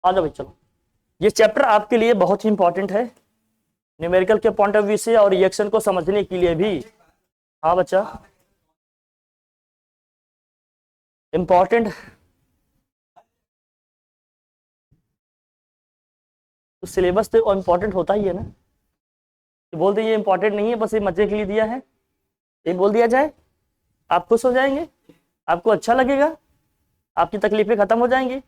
आ जाओ भाई चलो। ये चैप्टर आपके लिए बहुत ही इंपॉर्टेंट है न्यूमेरिकल के पॉइंट ऑफ व्यू से और रिएक्शन को समझने के लिए भी। हाँ बच्चा इंपॉर्टेंट तो सिलेबस तो इंपॉर्टेंट होता ही है ना। तो बोल दे ये इंपॉर्टेंट नहीं है, बस ये मजे के लिए दिया है, ये बोल दिया जाए, आप खुश हो जाएंगे, आपको अच्छा लगेगा, आपकी तकलीफें खत्म हो जाएंगी।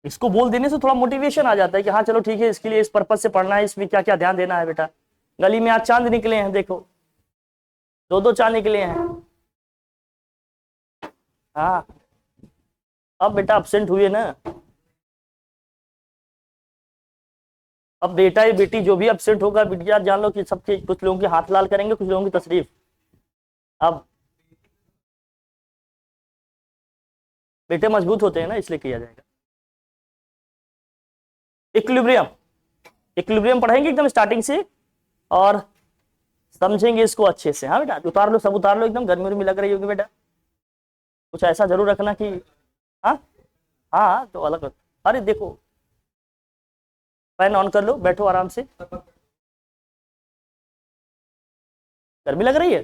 इसको बोल देने से थोड़ा मोटिवेशन आ जाता है कि हाँ चलो ठीक है, इसके लिए इस पर्पज से पढ़ना है, इसमें क्या क्या ध्यान देना है। बेटा गली में आज चांद निकले हैं, देखो दो दो चांद निकले हैं। हाँ अब बेटा एब्सेंट हुए ना, अब बेटा या बेटी जो भी एब्सेंट होगा बिटिया जान लो कि सबके कुछ लोगों के हाथ लाल करेंगे, कुछ लोगों की तशरीफ। अब बेटे मजबूत होते हैं ना इसलिए किया जाएगा। इक्विलिब्रियम, इक्विलिब्रियम पढ़ेंगे एकदम स्टार्टिंग से और समझेंगे इसको अच्छे से। हाँ बेटा उतार लो, सब उतार लो, एकदम गर्मी में लग रही होगी बेटा, कुछ ऐसा जरूर रखना कि हाँ हाँ तो अलग। अरे देखो फैन ऑन कर लो, बैठो आराम से। गर्मी लग रही है,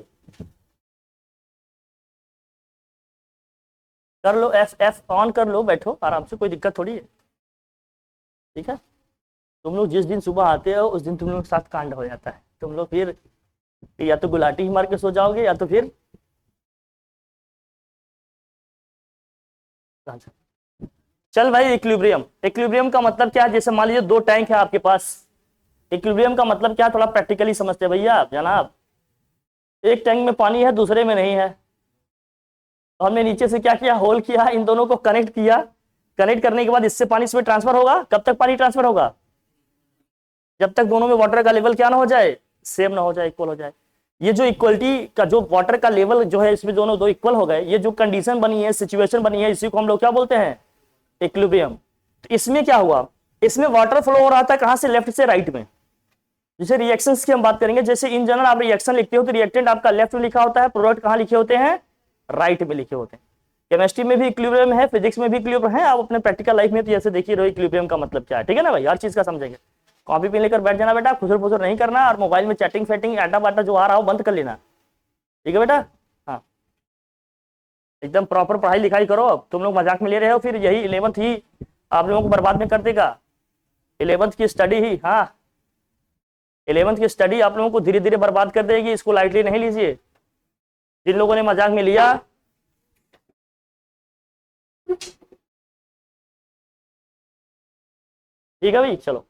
कर लो, एफ एफ ऑन कर लो, बैठो आराम से, कोई दिक्कत थोड़ी है। ठीक है, तुम लोग जिस दिन सुबह आते हो उस दिन तुम लोग के साथ कांड हो जाता है। तुम लोग फिर या तो गुलाटी ही मार के सो जाओगे या तो फिर चल भाई। इक्विलिब्रियम, इक्विलिब्रियम का मतलब क्या है? जैसे मान लीजिए दो टैंक है आपके पास, इक्विलिब्रियम का मतलब क्या है थोड़ा प्रैक्टिकली समझते हैं भैया जनाब। एक टैंक में पानी है दूसरे में नहीं है, तो हमने नीचे से क्या किया, होल किया, इन दोनों को कनेक्ट किया। कनेक्ट करने के बाद इससे पानी इसमें ट्रांसफर होगा। कब तक पानी ट्रांसफर होगा? जब तक दोनों में वाटर का लेवल क्या ना हो जाए, सेम ना हो जाए, इक्वल हो जाए। ये जो इक्वलिटी का जो वाटर का लेवल जो है इसमें दोनों दो इक्वल हो गए, ये जो कंडीशन बनी है, सिचुएशन बनी है, इसी को हम लोग क्या बोलते हैं, इक्विलिब्रियम। तो इसमें क्या हुआ, इसमें वाटर फ्लो हो रहा था कहां से, लेफ्ट से राइट में। जैसे रिएक्शंस की हम बात करेंगे, जैसे इन जनरल आप रिएक्शन लिखते हो तो रिएक्टेंट आपका लेफ्ट में लिखा होता है, प्रोडक्ट कहां लिखे होते हैं, राइट में लिखे होते हैं। केमिस्ट्री में भी इक्विलिब्रियम है, फिजिक्स में भी इक्विलिब्रियम है, आप अपने प्रैक्टिकल लाइफ में तो जैसे देखिए रहो इक्विलिब्रियम का मतलब क्या है। ठीक है ना भाई, हर चीज का समझेंगे। कॉपी पेन लेकर बैठ जाना बेटा, खुसर फुसर नहीं करना, और मोबाइल में चैटिंग फैटिंग आटा बाटा जो आ रहा हो बंद कर लेना। ठीक है बेटा, हाँ एकदम प्रॉपर पढ़ाई लिखाई करो। अब तुम लोग मजाक में ले रहे हो, फिर यही 11th ही आप लोगों को बर्बाद में कर देगा। 11th की स्टडी ही, हाँ 11th की स्टडी आप लोगों को धीरे धीरे बर्बाद कर देगी। इसको लाइटली नहीं लीजिए। जिन लोगों ने मजाक में लिया, ठीक है भाई चलो।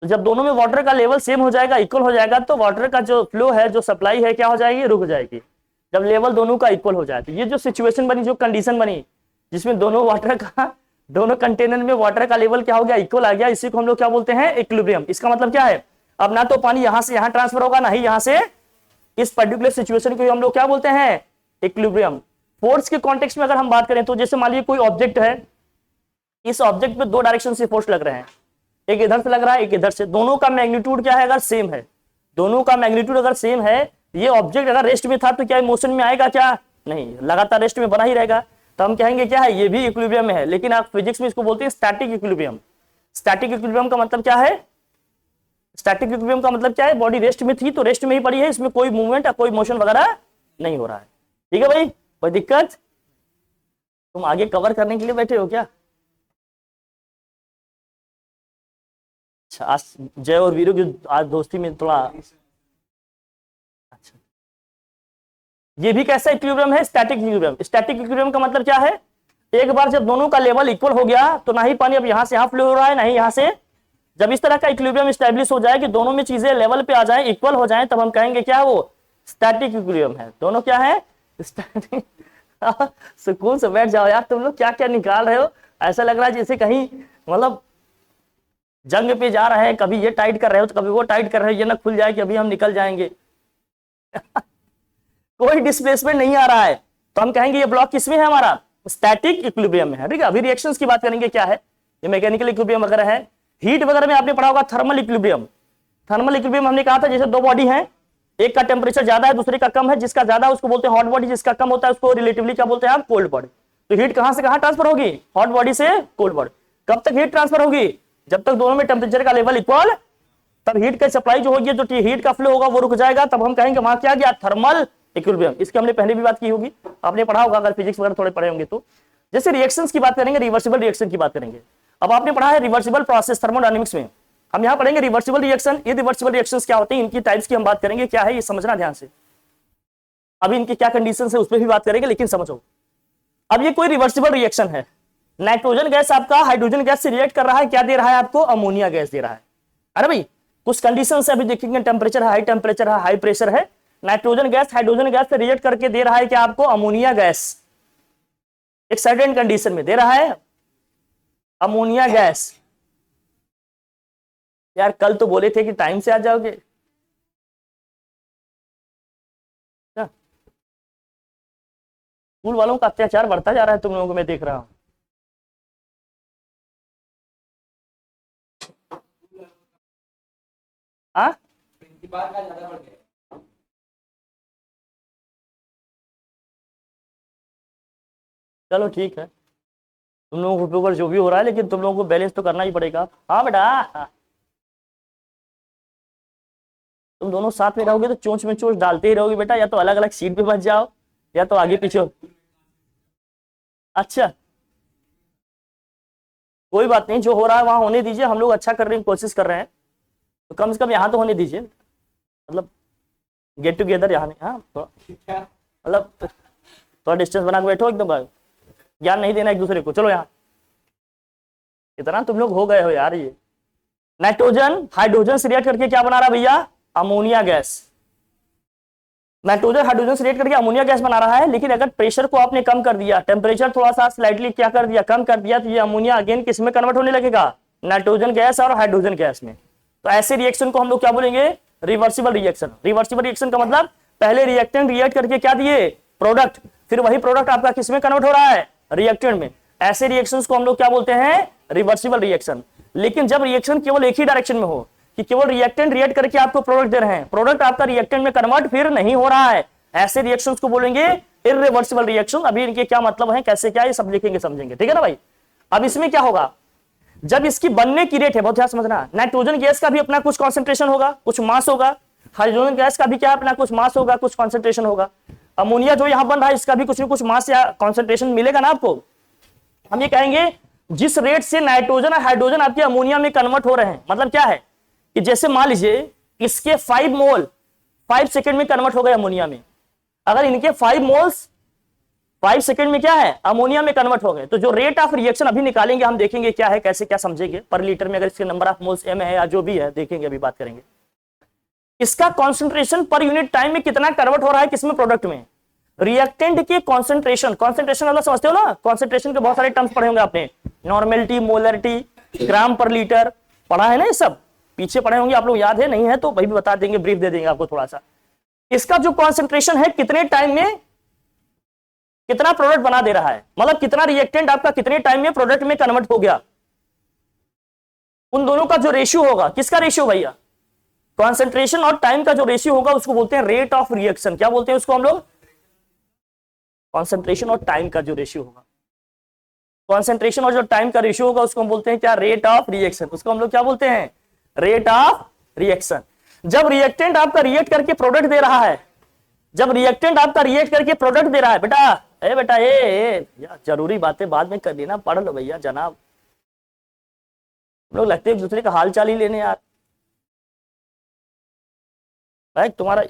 तो जब दोनों में वाटर का लेवल सेम हो जाएगा, इक्वल हो जाएगा, तो वाटर का जो फ्लो है, जो सप्लाई है, क्या हो जाएगी, रुक जाएगी। जब लेवल दोनों का इक्वल हो जाए, तो ये जो सिचुएशन बनी, जो कंडीशन बनी, जिसमें दोनों वाटर का, दोनों कंटेनर में वाटर का लेवल क्या हो गया, इक्वल आ गया, इसी को हम लोग क्या बोलते हैं, इक्विलिब्रियम। इसका मतलब क्या है, अब ना तो पानी यहां से यहां ट्रांसफर होगा, ना ही यहां से। इस पर्टिकुलर सिचुएशन को हम लोग क्या बोलते हैं, इक्विलिब्रियम। फोर्स के कॉन्टेक्स्ट में अगर हम बात करें तो जैसे मान लीजिए कोई ऑब्जेक्ट है, इस ऑब्जेक्ट में दो डायरेक्शन से फोर्स लग रहे हैं, एक इधर से लग रहा है, एक इधर से। दोनों का मैग्नीट्यूड क्या है, अगर सेम है, दोनों का मैग्नीट्यूड अगर सेम है, ये ऑब्जेक्ट अगर रेस्ट में था तो क्या मोशन में आएगा, क्या नहीं, लगातार रेस्ट में बना ही रहेगा। तो हम कहेंगे क्या है, ये भी इक्विलिब्रियम में है। लेकिन आप फिजिक्स में इसको बोलते हैं स्टैटिक इक्विलिब्रियम। स्टैटिक इक्विलिब्रियम का मतलब क्या है, स्टैटिक इक्विलिब्रियम का मतलब क्या है, बॉडी रेस्ट में थी तो रेस्ट में ही पड़ी है, इसमें कोई मूवमेंट या कोई मोशन वगैरह नहीं हो रहा है। ठीक है भाई, कोई दिक्कत? तुम आगे कवर करने के लिए बैठे हो क्या? अच्छा, आज जय और वीरू की आज दोस्ती में थोड़ा अच्छा। ये भी कैसा इक्विलिब्रियम है, स्टैटिक इक्विलिब्रियम। स्टैटिक इक्विलिब्रियम का मतलब क्या है, एक बार जब दोनों का लेवल इक्वल हो गया तो ना ही पानी अब यहां से यहां फ्लो हो रहा है, ना ही यहां से। जब इस तरह का इक्विलिब्रियम स्टैब्लिश हो जाए कि दोनों में चीजें लेवल पे आ जाए, इक्वल हो जाए, तब हम कहेंगे क्या है, वो स्टैटिक इक्विलिब्रियम है। दोनों क्या है, स्टैटिक। सुकून से बैठ जाओ यार, तुम लोग क्या क्या निकाल रहे हो। ऐसा लग रहा है जैसे कहीं मतलब जंग पे जा रहे हैं, कभी ये टाइट कर रहे हो तो कभी वो टाइट कर रहे हो, ये ना खुल जाए कि अभी हम निकल जाएंगे। कोई डिस्प्लेसमेंट नहीं आ रहा है, तो हम कहेंगे ये ब्लॉक किसमें है, हमारा स्टैटिक इक्विलिब्रियम में है। ठीक है, अभी रिएक्शंस की बात करेंगे, क्या है ये, मैकेनिकल इक्विलिब्रियम वगैरह है। हीट वगैरह में आपने पढ़ा होगा थर्मल इक्विलिब्रियम। थर्मल इक्विलिब्रियम हमने कहा था जैसे दो बॉडी हैं, एक का टेम्परेचर ज्यादा है, दूसरे का कम है। जिसका ज्यादा उसको बोलते हैं हॉट बॉडी, जिसका कम होता है उसको रिलेटिवली क्या बोलते हैं आप, कोल्ड बॉडी। तो हीट कहां से कहां ट्रांसफर होगी, हॉट बॉडी से कोल्ड बॉडी। कब तक हीट ट्रांसफर होगी, जब तक दोनों में टेम्परेचर का लेवल इक्वल, तब हीट का सप्लाई जो होगी, जो हीट का फ्लो होगा वो रुक जाएगा, तब हम कहेंगे वहां क्या गया, थर्मल इक्विलिब्रियम। इसकी हमने पहले भी बात की होगी, आपने पढ़ा होगा अगर फिजिक्स वगैरह थोड़े पढ़े होंगे तो। जैसे रिएक्शंस की बात करेंगे, रिवर्सिबल रिएक्शन की बात करेंगे। अब आपने पढ़ा है रिवर्सिबल प्रोसेस थर्मोडायनेमिक्स में, हम यहाँ पढ़ेंगे रिवर्सिबल रिएक्शन। ये रिवर्सिबल रिएक्शंस क्या होते हैं, इनकी टाइप्स की हम बात करेंगे, क्या है ये समझना ध्यान से। अभी इनकी क्या कंडीशन है उस पर भी बात करेंगे, लेकिन समझो अब ये कोई रिवर्सिबल रिएक्शन है। नाइट्रोजन गैस आपका हाइड्रोजन गैस से रिएक्ट कर रहा है, क्या दे रहा है आपको, अमोनिया गैस दे रहा है। अरे भाई कुछ कंडीशन से अभी देखेंगे, टेम्परेचर है, हाई टेम्परेचर है, हाई प्रेशर है, नाइट्रोजन गैस हाइड्रोजन गैस से रिएक्ट करके दे रहा है क्या आपको, अमोनिया गैस। एक सर्टेन कंडीशन में दे रहा है अमोनिया गैस। यार कल तो बोले थे कि टाइम से आ जाओगे, स्कूल वालों का अत्याचार बढ़ता जा रहा है तुम लोगों को, मैं देख रहा हूं। हाँ चलो ठीक है, तुम लोगों के ऊपर जो भी हो रहा है, लेकिन तुम लोगों को बैलेंस तो करना ही पड़ेगा। हाँ बेटा, हाँ। तुम दोनों साथ में रहोगे तो चोंच में चोंच डालते ही रहोगे बेटा, या तो अलग अलग सीट पे बच जाओ या तो आगे पीछे हो। अच्छा कोई बात नहीं, जो हो रहा है वहां होने दीजिए, हम लोग अच्छा कर रहे हैं, कोशिश कर रहे हैं, तो कम से कम यहाँ तो होने दीजिए, मतलब गेट टुगेदर यहाँ नहीं। हाँ मतलब थोड़ा डिस्टेंस बना के बैठो, एकदम ज्ञान नहीं देना एक दूसरे को। चलो यहाँ इतना तुम लोग हो गए हो यार। ये नाइट्रोजन हाइड्रोजन से रिएक्ट करके क्या बना रहा है भैया, अमोनिया गैस। नाइट्रोजन हाइड्रोजन से रिएक्ट करके अमोनिया गैस बना रहा है, लेकिन अगर प्रेशर को आपने कम कर दिया, टेम्परेचर थोड़ा सा स्लाइटली क्या कर दिया, कम कर दिया, तो ये अमोनिया अगेन किस में कन्वर्ट होने लगेगा, नाइट्रोजन गैस और हाइड्रोजन गैस में। तो ऐसे रिएक्शन को हम लोग क्या बोलेंगे, रिवर्सिबल रिएक्शन। रिवर्सिबल रिएक्शन का मतलब पहले रिएक्टेंट रिएक्ट करके क्या दिए, प्रोडक्ट, फिर वही प्रोडक्ट आपका किस में कन्वर्ट हो रहा है, रिएक्टेंट में। ऐसे रिएक्शंस को हम लोग क्या बोलते हैं, रिवर्सिबल रिएक्शन। लेकिन जब रिएक्शन केवल एक ही डायरेक्शन में हो, कि केवल रिएक्टेंट रिएक्ट करके आपको प्रोडक्ट दे रहे हैं, प्रोडक्ट आपका रिएक्टेंट में कन्वर्ट फिर नहीं हो रहा है, ऐसे रिएक्शंस को बोलेंगे इररिवर्सिबल रिएक्शन। अभी इनके क्या मतलब है, कैसे क्या, ये सब लिखेंगे समझेंगे, ठीक है ना भाई। अब इसमें क्या होगा, जब इसकी बनने की रेट है, बहुत ध्यान समझना, नाइट्रोजन गैस का भी अपना कुछ कॉन्सेंट्रेशन होगा, कुछ मास होगा, हाइड्रोजन गैस का भी क्या अपना कुछ मास होगा, कुछ कॉन्सेंट्रेशन होगा, अमोनिया जो यहां बन रहा है इसका भी कुछ न कुछ मास या कॉन्सेंट्रेशन मिलेगा ना आपको। हम ये कहेंगे जिस रेट से नाइट्रोजन और हाइड्रोजन आपके अमोनिया में कन्वर्ट हो रहे हैं, मतलब क्या है कि जैसे मान लीजिए इसके 5 मोल 5 सेकंड में कन्वर्ट हो गए अमोनिया में, अगर इनके 5 मोल्स 5 सेकंड में क्या है, अमोनिया में कन्वर्ट हो गए, तो जो रेट ऑफ रिएक्शन अभी निकालेंगे हम, देखेंगे क्या है, कैसे क्या समझेंगे पर लीटर में, अगर इसके नंबर ऑफ मोल्स m है या जो भी है, देखेंगे अभी बात करेंगे। इसका कॉन्सेंट्रेशन पर यूनिट टाइम में कितना कन्वर्ट हो रहा है, किसमें, प्रोडक्ट में। रिएक्टेंट के कॉन्सेंट्रेशन, कॉन्सेंट्रेशन मतलब समझते हो ना, कॉन्सेंट्रेशन के बहुत सारे टर्म्स पढ़े होंगे आपने, नॉर्मेलिटी, मोलरिटी, ग्राम पर लीटर, पढ़ा है ना, ये सब पीछे पढ़े होंगे आप लोग, याद है, नहीं है तो भाई भी बता देंगे, ब्रीफ दे देंगे आपको थोड़ा सा। इसका जो कॉन्सेंट्रेशन है कितने टाइम में कितना प्रोडक्ट बना दे रहा है, मतलब कितना रिएक्टेंट आपका कितने टाइम में प्रोडक्ट में कन्वर्ट हो गया, उन दोनों का जो रेशियो होगा, किसका रेशियो भैया, कॉन्सेंट्रेशन और टाइम का जो रेशियो होगा उसको बोलते हैं रेट ऑफ रिएक्शन। क्या बोलते हैं उसको हम लोग, कॉन्सेंट्रेशन और टाइम का जो रेशियो होगा, कॉन्सेंट्रेशन और जो टाइम का रेशियो होगा उसको हम बोलते हैं क्या, रेट ऑफ रिएक्शन। उसको हम लोग क्या बोलते हैं, रेट ऑफ रिएक्शन। जब रिएक्टेंट आपका रिएक्ट करके प्रोडक्ट दे रहा है, जब रिएक्टेंट आपका रिएक्ट करके प्रोडक्ट दे रहा है, बेटा यार जरूरी बातें बाद में कर देना, पढ़ लो भैया जनाब, लोग लगते हैं एक दूसरे का हाल चाल ही लेने यार। भाई तुम्हारा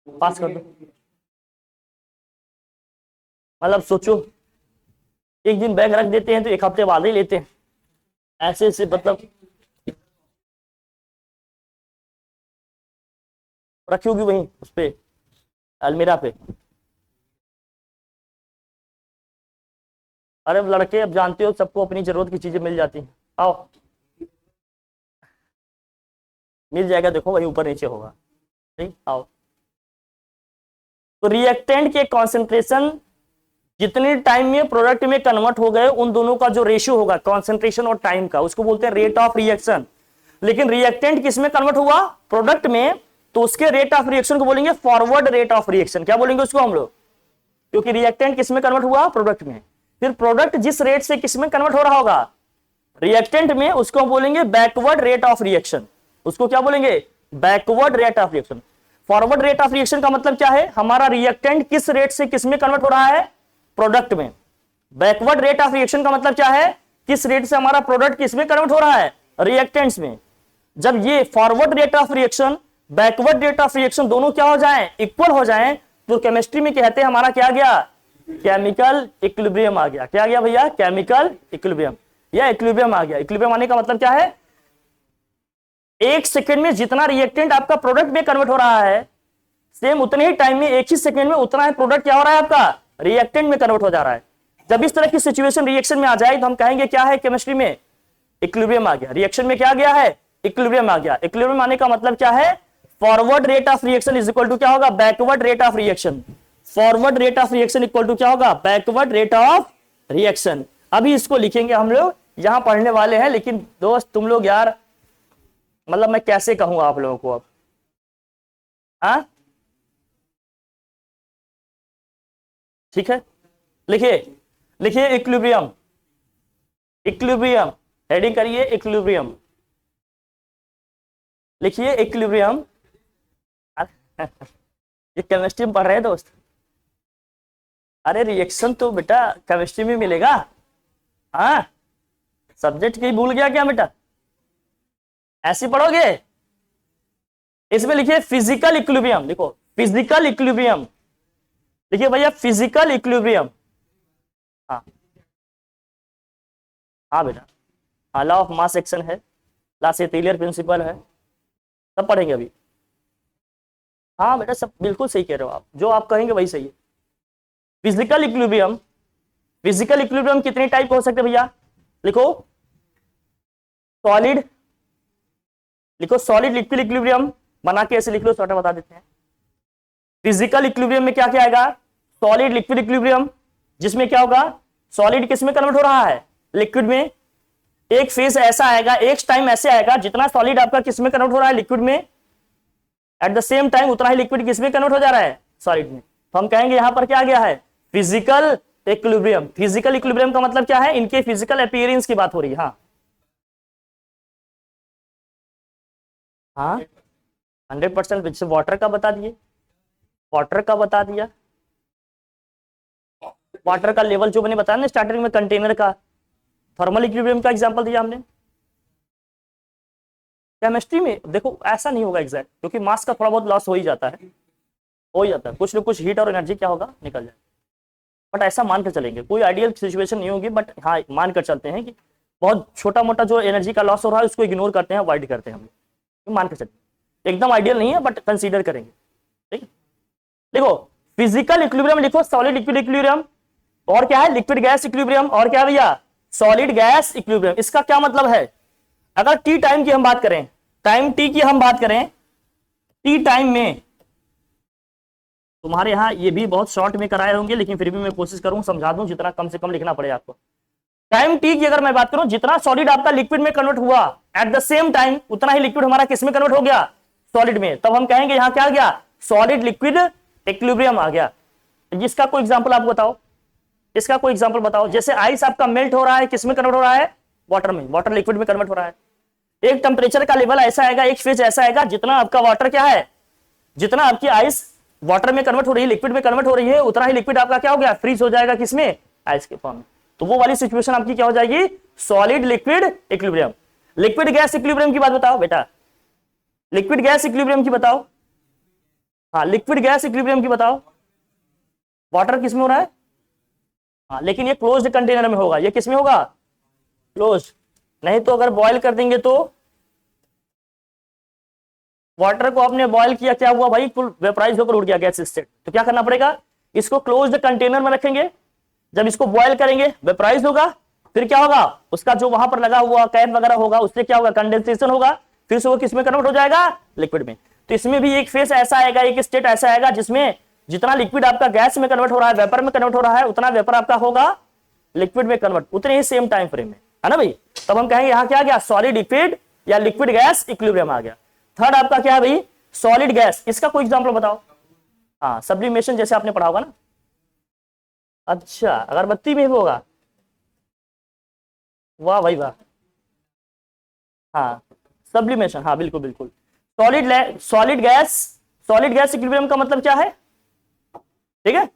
पास कर दो, मतलब सोचो एक दिन बैग रख देते हैं तो एक हफ्ते बाद ही लेते हैं, ऐसे ऐसे मतलब रखी होगी वहीं उस पे, अलमीरा पे। अरे लड़के अब जानते हो सबको अपनी जरूरत की चीजें मिल जाती हैं, आओ मिल जाएगा, देखो वही ऊपर नीचे होगा, ठीक, आओ। तो रिएक्टेंट के कॉन्सेंट्रेशन जितने टाइम में प्रोडक्ट में कन्वर्ट हो गए उन दोनों का जो रेशियो होगा कॉन्सेंट्रेशन और टाइम का, उसको बोलते हैं रेट ऑफ रिएक्शन। लेकिन रिएक्टेंट किस में कन्वर्ट हुआ? प्रोडक्ट में, तो उसके रेट ऑफ रिएक्शन को बोलेंगे फॉरवर्ड रेट ऑफ रिएक्शन। क्या बोलेंगे उसको हम लोग? क्योंकि रिएक्टेंट किस में कन्वर्ट हुआ? प्रोडक्ट में। फिर प्रोडक्ट जिस रेट से किस में कन्वर्ट हो रहा होगा? रिएक्टेंट में, उसको बोलेंगे बैकवर्ड रेट ऑफ रिएक्शन। उसको क्या बोलेंगे? Backward rate of reaction. Forward rate of reaction का मतलब क्या है? हमारा रिएक्टेंट किस रेट से किस में कन्वर्ट हो रहा है? प्रोडक्ट में। बैकवर्ड रेट ऑफ रिएक्शन का मतलब क्या है? किस रेट से हमारा प्रोडक्ट किस में कन्वर्ट हो रहा है? रिएक्टेंट्स में। जब ये forward rate of reaction, backward rate of reaction दोनों क्या हो जाएं? इक्वल हो जाएं, तो केमिस्ट्री में कहते हैं हमारा क्या गया? केमिकल इक्विलिब्रियम आ गया। क्या आ गया भैया? केमिकल इक्विलिब्रियम या इक्विलिब्रियम आ गया। इक्विलिब्रियम आने का मतलब क्या है? एक सेकंड में जितना रिएक्टेंट आपका प्रोडक्ट में कन्वर्ट हो रहा है, सेम उतने ही टाइम में एक ही सेकंड में उतना ही प्रोडक्ट क्या हो रहा है? आपका रिएक्टेंट में कन्वर्ट हो जा रहा है। जब इस तरह की सिचुएशन रिएक्शन में आ जाए तो हम कहेंगे क्या है? केमिस्ट्री में इक्विलिब्रियम आ गया। रिएक्शन में क्या गया है? इक्विलिब्रियम आ गया। इक्विलिब्रियम आने का मतलब क्या है? Forward rate of reaction is equal to क्या होगा? Backward rate of reaction. Forward rate of reaction equal to क्या होगा? Backward rate of reaction. अभी इसको लिखेंगे हम लोग, यहां पढ़ने वाले हैं, लेकिन दोस्त तुम लोग यार, मतलब मैं कैसे कहूंगा आप लोगों को अब? हाँ ठीक है, लिखिए लिखिए इक्विलिब्रियम। इक्विलिब्रियम हेडिंग करिए, इक्विलिब्रियम लिखिए, इक्विलिब्रियम। ये केमिस्ट्री में पढ़ रहे हैं दोस्त? अरे रिएक्शन तो बेटा केमिस्ट्री में मिलेगा। हाँ, सब्जेक्ट कहीं भूल गया क्या बेटा? ऐसे पढ़ोगे? इसमें लिखिए फिजिकल इक्विलिब्रियम। देखो फिजिकल इक्विलिब्रियम लिखिए भैया, फिजिकल इक्विलिब्रियम। हाँ हाँ बेटा, हाँ लॉ ऑफ मास एक्शन है, लासेटिलियर प्रिंसिपल है, सब पढ़ेंगे अभी। हाँ बेटा सब बिल्कुल सही कह रहे हो आप, जो आप कहेंगे वही सही है। फिजिकल इक्विलिब्रियम, फिजिकल इक्विलिब्रियम कितने टाइप हो सकते हैं भैया? लिखो सॉलिड, लिखो सॉलिड लिक्विड इक्विलिब्रियम, बना के ऐसे लिख लो, छोटा बता देते हैं। फिजिकल इक्विलिब्रियम में क्या क्या आएगा? सॉलिड लिक्विड इक्विलिब्रियम, जिसमें क्या होगा? सॉलिड किस में कन्वर्ट हो रहा है? लिक्विड में। एक फेज ऐसा आएगा, एक टाइम ऐसे आएगा जितना सॉलिड आपका किस में कन्वर्ट हो रहा है? लिक्विड में। एट द सेम टाइम उतना ही लिक्विड किस में कन्वर्ट हो जा रहा है? सॉलिड में। तो हम कहेंगे यहां पर क्या आ गया है? Physical equilibrium. फिजिकल इक्विलिब्रियम का मतलब क्या है? इनके फिजिकल अपीयरेंस की बात हो रही है। हाँ हाँ 100%। जैसे वाटर का बता दिए, वाटर का बता दिया, वाटर का लेवल जो मैंने बताया ना स्टार्टिंग में, कंटेनर का। थर्मल इक्विलिब्रियम का एग्जांपल दिया हमने। केमिस्ट्री में देखो ऐसा नहीं होगा एग्जैक्ट, क्योंकि मास का थोड़ा बहुत लॉस हो ही जाता है, हो ही जाता है, कुछ न कुछ हीट और एनर्जी क्या होगा? निकल जाए। बट ऐसा मानकर चलेंगे, कोई आइडियल सिचुएशन नहीं होगी, बट हाँ मानकर चलते हैं कि बहुत छोटा मोटा जो एनर्जी का लॉस हो रहा है उसको इग्नोर करते हैं, अवॉइड करते हैं हम, मानकर चलते। एकदम आइडियल नहीं है बट कंसीडर करेंगे। ठीक, देखो फिजिकल इक्विलिब्रियम लिखो, सॉलिड लिक्विड इक्विलिब्रियम, और क्या है? लिक्विड गैस इक्विलिब्रियम, और क्या भैया? Solid gas equilibrium. इसका क्या मतलब है? अगर टी टाइम की हम बात करें, टाइम टी की हम बात करें, टी टाइम में तुम्हारे यहां ये भी बहुत शॉर्ट में कराए होंगे, लेकिन फिर भी मैं कोशिश करूं समझा दूं जितना कम से कम लिखना पड़े आपको। टाइम टी की अगर मैं बात करूं, जितना सॉलिड आपका लिक्विड में कन्वर्ट हुआ, एट द सेम टाइम उतना ही लिक्विड हमारा किस में कन्वर्ट हो गया? सॉलिड में। तब हम कहेंगे यहां क्या आ गया? सॉलिड लिक्विड इक्विलिब्रियम आ गया। जिसका कोई एग्जांपल आप बताओ, इसका कोई एग्जांपल बताओ। जैसे आइस आपका मेल्ट हो रहा है, किस में कन्वर्ट हो रहा है? वाटर में। वाटर लिक्विड में कन्वर्ट हो रहा है। एक टेम्परेचर का लेवल ऐसा आएगा, एक फेज ऐसा आएगा, जितना आपका वाटर क्या है, जितना आपकी आइस वाटर में कन्वर्ट हो रही है, लिक्विड में कन्वर्ट हो रही है, उतना ही लिक्विड आपका क्या हो गया? फ्रीज हो जाएगा, किसमें? आइस के फॉर्म में। तो वो वाली सिचुएशन आपकी क्या हो जाएगी? Solid liquid equilibrium. Liquid gas equilibrium की बात बताओ बेटा, लिक्विड गैस इक्विलिब्रियम की बताओ। हाँ लिक्विड गैस इक्विलिब्रियम की बताओ। वाटर किसमें हो रहा है? हाँ, लेकिन ये क्लोज्ड कंटेनर में होगा। ये किसमें होगा? क्लोज्ड। नहीं तो अगर बॉयल कर देंगे तो, वाटर को आपने बॉयल किया, क्या हुआ भाई? फुल वेपराइज होकर उड़ गया गैस स्टेट। तो क्या करना पड़ेगा? इसको क्लोज्ड कंटेनर में रखेंगे। जब इसको बॉयल करेंगे वेपराइज होगा, फिर क्या होगा? उसका जो वहां पर लगा हुआ कैप वगैरह होगा, उससे क्या होगा? कंडेंसेशन होगा, फिर से वो किसमें कन्वर्ट हो जाएगा? लिक्विड में। तो इसमें भी एक फेस ऐसा आएगा, एक स्टेट ऐसा आएगा जिसमें जितना लिक्विड आपका गैस में कन्वर्ट हो रहा है, वेपर में कन्वर्ट हो रहा है, उतना वेपर आपका होगा लिक्विड में कन्वर्ट, उतने ही सेम टाइम फ्रेम में, है ना भाई। तब हम कहेंगे यहां क्या आ गया, सॉलिड लिक्विड या लिक्विड गैस इक्विलिब्रियम आ गया। थर्ड आपका क्या है भाई, सॉलिड गैस। इसका कोई एग्जांपल बताओ। हाँ, सब्लिमेशन जैसे आपने पढ़ा होगा ना। अच्छा, अगरबत्ती में भी होगा, वाह भाई वाह। हाँ, सब्लिमेशन, हाँ बिल्कुल बिल्कुल। सॉलिड गैस इक्विलिब्रियम का मतलब क्या है, ठीक है।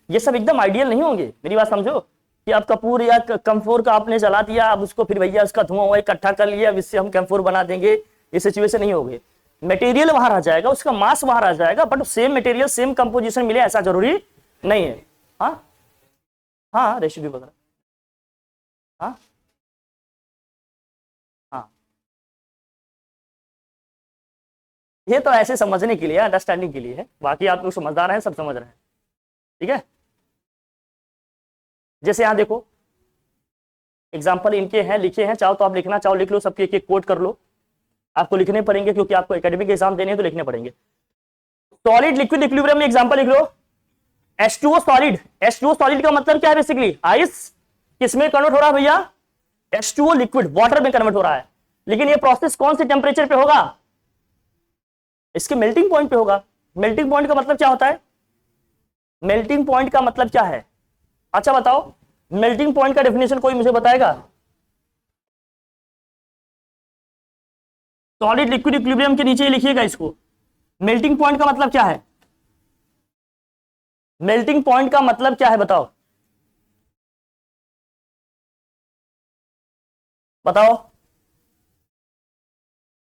ये सब एकदम आइडियल नहीं होंगे, मेरी बात समझो, कि आप कपूर या कम्फोर का आपने जला दिया, अब उसको फिर भैया उसका धुआं हुआ इकट्ठा कर लिया, अब इससे हम कम्फोर बना देंगे, ये सिचुएशन नहीं होगी। मटेरियल वहां रह जाएगा, उसका मास वहां रह जाएगा, but same material same composition मिले ऐसा जरूरी नहीं है। हाँ हाँ, रेसिड्यू वगैरह, हाँ हाँ, ये तो ऐसे समझने के लिए, अंडरस्टैंडिंग के लिए है, बाकी आप लोग समझदार हैं, सब समझ रहे हैं, ठीक है। जैसे यहां देखो एग्जाम्पल इनके हैं, लिखे हैं, चाहो तो आप लिखना चाहो लिख लो, सबके एक एक कोट कर लो, आपको लिखने पड़ेंगे क्योंकि आपको एकेडमिक एग्जाम देने हैं तो लिखने पड़ेंगे। सॉलिड लिक्विड इक्विलिब्रियम में एग्जांपल लिख लो, H2O सॉलिड। H2O सॉलिड का मतलब क्या है, बेसिकली आइस किसमें कन्वर्ट हो रहा है भैया, H2O लिक्विड वाटर में कन्वर्ट हो रहा है, लेकिन ये प्रोसेस कौन से टेम्परेचर पे होगा, इसके मेल्टिंग पॉइंट पे होगा। मेल्टिंग पॉइंट का मतलब क्या होता है, मेल्टिंग पॉइंट का मतलब क्या है, अच्छा बताओ, मेल्टिंग पॉइंट का डेफिनेशन कोई मुझे बताएगा। सॉलिड लिक्विड इक्विलिब्रियम के नीचे ही लिखिएगा इसको, मेल्टिंग पॉइंट का मतलब क्या है, मेल्टिंग पॉइंट का मतलब क्या है बताओ, बताओ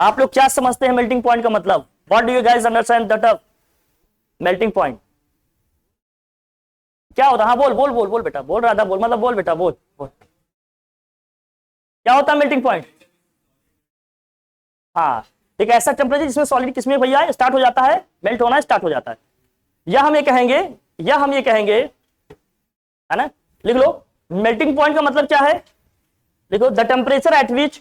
आप लोग क्या समझते हैं मेल्टिंग पॉइंट का मतलब, what do you guys understand the term melting point, क्या होता है, हाँ बोल बोल बोल बोल बेटा, बोल रहा था बोल, मतलब बोल बेटा बोल बोल, क्या होता है मेल्टिंग पॉइंट। हाँ, एक ऐसा टेम्परेचर जिसमें सॉलिड किसमें भैया स्टार्ट हो जाता है, मेल्ट होना स्टार्ट हो जाता है, या हम ये कहेंगे, है ना, लिख लो, मेल्टिंग पॉइंट का मतलब क्या है, देखो द टेम्परेचर एट विच,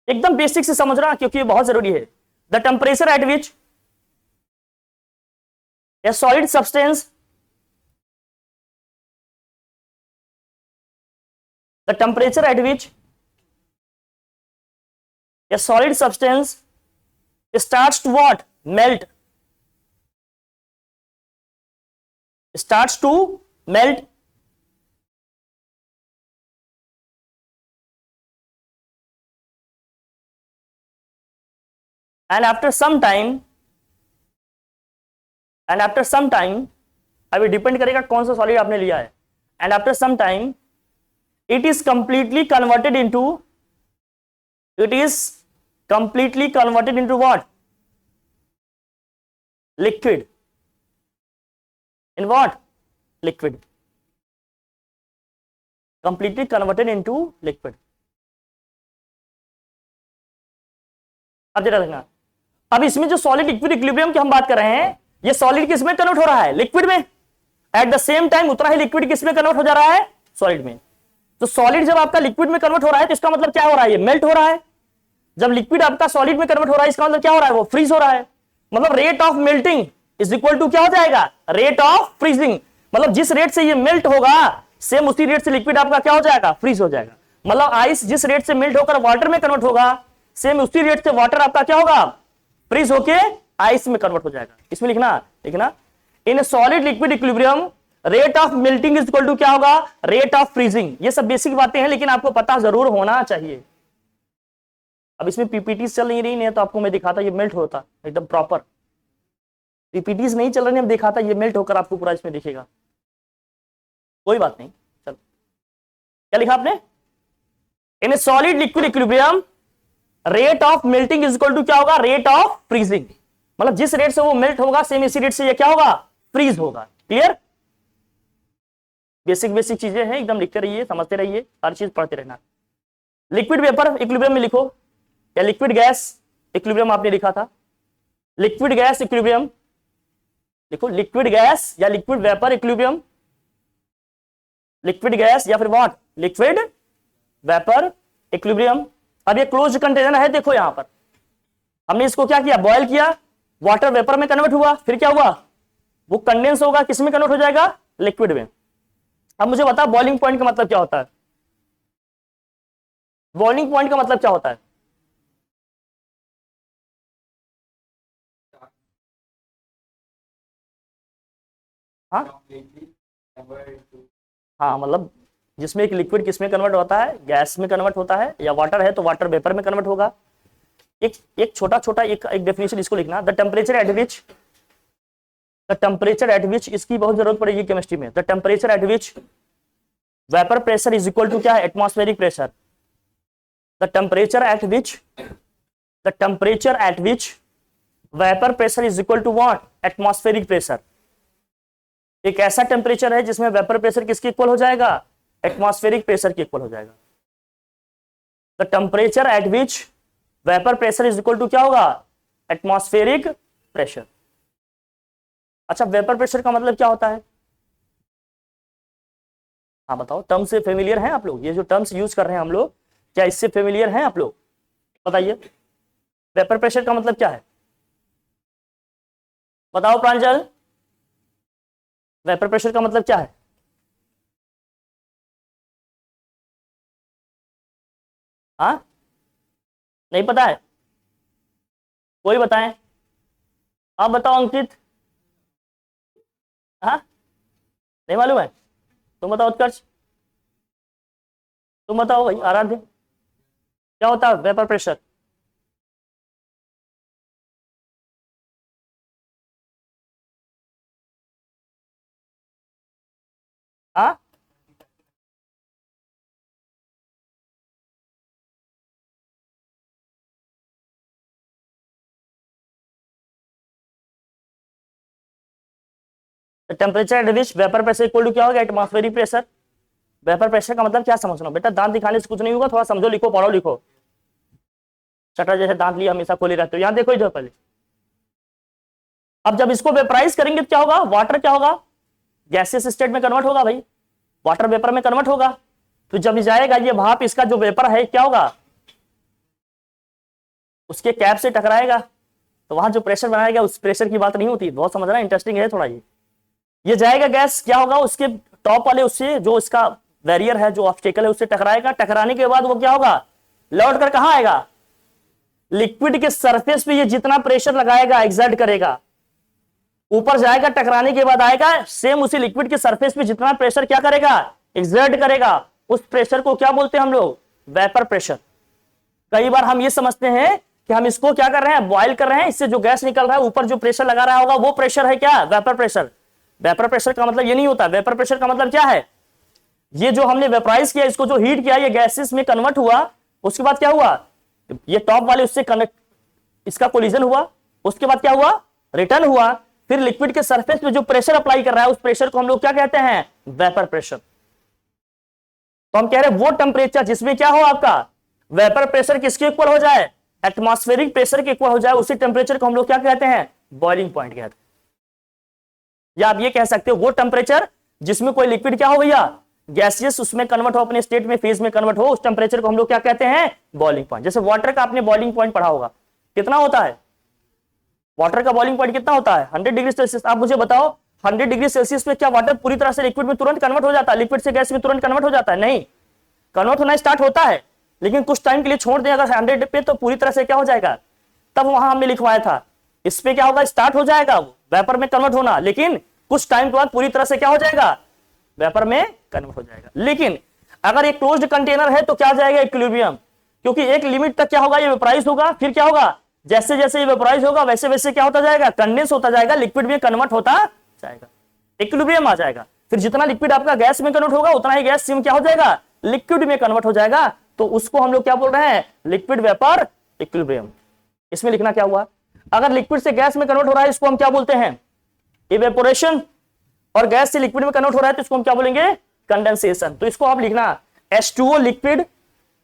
एकदम बेसिक से समझ रहा क्योंकि ये बहुत जरूरी है, the temperature at which A solid substance, the temperature at which a solid substance starts to what, melt, starts to melt, and after some time अभी डिपेंड करेगा कौन सा सॉलिड आपने लिया है, and after some time it is completely converted into what, liquid, in what, liquid, completely converted into liquid। अब जरा देखना, अब इसमें जो सॉलिड लिक्विड इक्विलिब्रियम की हम बात कर रहे हैं, ये सॉलिड किसमें कन्वर्ट हो रहा है, लिक्विड में, एट द सेम टाइम उतना ही लिक्विड किसमें कन्वर्ट हो जा रहा है, सॉलिड में। तो सॉलिड जब आपका लिक्विड में कन्वर्ट हो रहा है तो इसका मतलब क्या हो रहा है, ये मेल्ट हो रहा है। जब लिक्विड आपका सॉलिड में कन्वर्ट हो रहा है इसका मतलब क्या हो रहा है, वो फ्रीज हो रहा है। मतलब rate of melting is equal to क्या हो जाएगा, रेट ऑफ फ्रीजिंग। मतलब जिस रेट से ये मेल्ट होगा सेम उसी रेट से लिक्विड आपका क्या हो जाएगा, फ्रीज हो जाएगा। मतलब आइस जिस रेट से मेल्ट होकर वाटर में कन्वर्ट होगा सेम उसी रेट से वाटर आपका क्या होगा, फ्रीज होके आइस में कन्वर्ट हो जाएगा। इसमें लिखना in solid liquid equilibrium rate of melting is equal to क्या होगा, रेट ऑफ फ्रीजिंग। ये सब बेसिक बातें हैं लेकिन आपको पता जरूर होना चाहिए। अब इसमें पीपीटीज चल नहीं रही है तो आपको मैं दिखाता ये मेल्ट होता एकदम प्रॉपर, पीपीटीज नहीं चल रही है, अब दिखाता ये मेल्ट होकर आपको पूरा इसमें दिखेगा। कोई बात नहीं, चलो क्या लिखा आपने, in solid liquid equilibrium rate of melting is equal to क्या होगा, रेट ऑफ फ्रीजिंग। मतलब जिस रेट से वो मेल्ट होगा सेम इसी रेट से ये क्या होगा, फ्रीज होगा। क्लियर, बेसिक चीजें हैं, एकदम लिखते रहिए, समझते रहिए, हर चीज पढ़ते रहना। लिक्विड वेपर इक्विलिब्रियम में लिखो, या लिक्विड गैस इक्विलिब्रियम आपने लिखा था, लिक्विड गैस इक्विलिब्रियम लिखो, लिक्विड गैस या liquid vapour equilibrium, liquid gas या फिर व्हाट, लिक्विड वेपर इक्विलिब्रियम। अब ये क्लोज्ड कंटेनर है, देखो यहां पर हमने इसको क्या किया, बॉयल किया, वाटर वेपर में कन्वर्ट हुआ, फिर क्या हुआ, वो कंडेंस होगा, किस में कन्वर्ट हो जाएगा, लिक्विड में। अब मुझे बता बॉइलिंग पॉइंट का मतलब क्या होता है, बॉइलिंग पॉइंट का मतलब क्या होता है? हाँ हाँ, मतलब जिसमें एक लिक्विड किस में कन्वर्ट होता है, गैस में कन्वर्ट होता है, या वाटर है तो वाटर वेपर में कन्वर्ट होगा। एक छोटा छोटा एक डेफिनेशन इसको लिखना, द टेम्परेचर एट विच, इसकी बहुत जरूरत पड़ेगी केमिस्ट्री में। The temperature at which vapour pressure is equal to क्या है, atmospheric pressure. The temperature at which vapour pressure is equal to what, atmospheric pressure. एक ऐसा टेम्परेचर है जिसमें वेपर प्रेशर किसके इक्वल हो जाएगा, एटमॉस्फेरिक प्रेशर के इक्वल हो जाएगा। The temperature at which vapour pressure is equal to क्या होगा, एटमॉस्फेरिक प्रेशर। अच्छा, वेपर प्रेशर का मतलब क्या होता है? हाँ बताओ, टर्म से फेमिलियर हैं आप लोग? ये जो टर्म्स यूज कर रहे हैं हम लोग, क्या इससे फेमिलियर हैं आप लोग? बताइए, वेपर प्रेशर का मतलब क्या है, बताओ प्रांजल, वेपर प्रेशर का मतलब क्या है? हाँ, नहीं पता है, कोई बताएं, आप बताओ अंकित। हाँ, नहीं मालूम है, तुम बताओ उत्कर्ष, तुम बताओ भाई आराध्य, क्या होता है वेपर प्रेशर? हाँ, temperature at which vapour pressure equal to क्या होगा, एटमॉस्फेरिक प्रेशर। वेपर प्रेशर का मतलब क्या समझना बेटा, दांत दिखाने से कुछ नहीं होगा, थोड़ा समझो, लिखो, पढ़ो, लिखो। चटा जैसे दांत लिए हमेशा खोले रहते हो, यहां देखो इधर पहले। अब जब इसको वेपराइज करेंगे तो क्या होगा, वाटर क्या होगा, गैसियस स्टेट में कन्वर्ट होगा भाई, वाटर वेपर में कन्वर्ट होगा। तो जब जाएगा ये भाप, इसका जो वेपर है क्या होगा, उसके कैप से टकराएगा, तो वहां जो प्रेशर बनाएगा उस प्रेशर की बात नहीं होती। बहुत समझना, इंटरेस्टिंग है थोड़ा ये जाएगा गैस, क्या होगा, उसके टॉप वाले, उससे जो इसका बैरियर है, जो ऑब्स्टेकल है, उससे टकराएगा। टकराने के बाद वो क्या होगा, लौट कर कहां आएगा, लिक्विड के सरफेस पे ये जितना प्रेशर लगाएगा, एक्सर्ट करेगा, ऊपर जाएगा, टकराने के बाद आएगा, सेम उसी लिक्विड के सरफेस पे जितना प्रेशर क्या करेगा, एक्सर्ट करेगा, उस प्रेशर को क्या बोलते हैं हम लोग, वेपर प्रेशर। कई बार हम ये समझते हैं कि हम इसको क्या कर रहे हैं, बॉयल कर रहे हैं, इससे जो गैस निकल रहा है, ऊपर जो प्रेशर लगा रहा होगा वो प्रेशर है क्या, वेपर प्रेशर। वेपर प्रेशर का मतलब ये नहीं होता। वेपर प्रेशर का मतलब क्या है, ये जो हमने वेपराइज किया, इसको जो हीट किया, ये गैसेस में कन्वर्ट हुआ, उसके बाद क्या हुआ, ये टॉप वाले उससे कनेक्ट, इसका कोलिजन हुआ, उसके बाद क्या हुआ, रिटर्न हुआ, फिर लिक्विड के सरफेस पे जो प्रेशर अप्लाई कर रहा है, उस प्रेशर को हम लोग क्या कहते हैं, वेपर प्रेशर। तो हम कह रहे हैं वो टेम्परेचर जिसमें क्या हो, आपका वेपर प्रेशर किसके इक्वल हो जाए, एटमॉस्फेरिक प्रेशर के इक्वल हो जाए, उसी टेम्परेचर को हम लोग क्या कहते हैं, बॉइलिंग पॉइंट कहते हैं। या आप ये कह सकते हो वो टेम्परेचर जिसमें कोई लिक्विड क्या हो भैया, गैसियस, उसमें कन्वर्ट हो, अपने स्टेट में, फेज में कन्वर्ट हो, उस टेम्परेचर को हम लोग क्या कहते हैं, बॉइलिंग पॉइंट। जैसे वाटर का आपने बॉइलिंग पॉइंट पढ़ा होगा, कितना होता है वाटर का बॉइलिंग पॉइंट, कितना होता है, 100 डिग्री सेल्सियस। आप मुझे बताओ 100 डिग्री सेल्सियस पे क्या वाटर पूरी तरह से लिक्विड में तुरंत कन्वर्ट हो जाता है, लिक्विड से गैस में तुरंत कन्वर्ट हो जाता है, नहीं, कन्वर्ट होना स्टार्ट होता है, लेकिन कुछ टाइम के लिए छोड़ दें अगर 100 पे, तो पूरी तरह से क्या हो जाएगा। तब वहां हमने लिखवाया था, इस पे क्या होगा, स्टार्ट हो जाएगा वेपर में कन्वर्ट होना, लेकिन कुछ टाइम के बाद पूरी तरह से क्या हो जाएगा, वेपर में कन्वर्ट हो जाएगा। लेकिन अगर एक क्लोज्ड कंटेनर है तो क्या जाएगा, इक्विलिब्रियम, क्योंकि एक लिमिट तक क्या होगा, ये वेपराइज होगा, फिर क्या होगा, जैसे जैसे ये वेपराइज होगा वैसे वैसे क्या होता जाएगा, कंडेंस होता जाएगा, लिक्विड में कन्वर्ट होता जाएगा, इक्विलिब्रियम आ जाएगा। फिर जितना लिक्विड आपका गैस में कन्वर्ट होगा, उतना ही गैस में क्या हो जाएगा, लिक्विड में कन्वर्ट हो जाएगा। तो उसको हम लोग क्या बोल रहे हैं, लिक्विड वेपर इक्विलिब्रियम। इसमें लिखना क्या हुआ, अगर लिक्विड से गैस में कन्वर्ट हो रहा है, इसको हम क्या बोलते हैं, इवेपोरेशन, और गैस से लिक्विड में कन्वर्ट हो रहा है तो इसको हम क्या बोलेंगे, कंडेंसेशन। तो इसको आप लिखना H2O लिक्विड,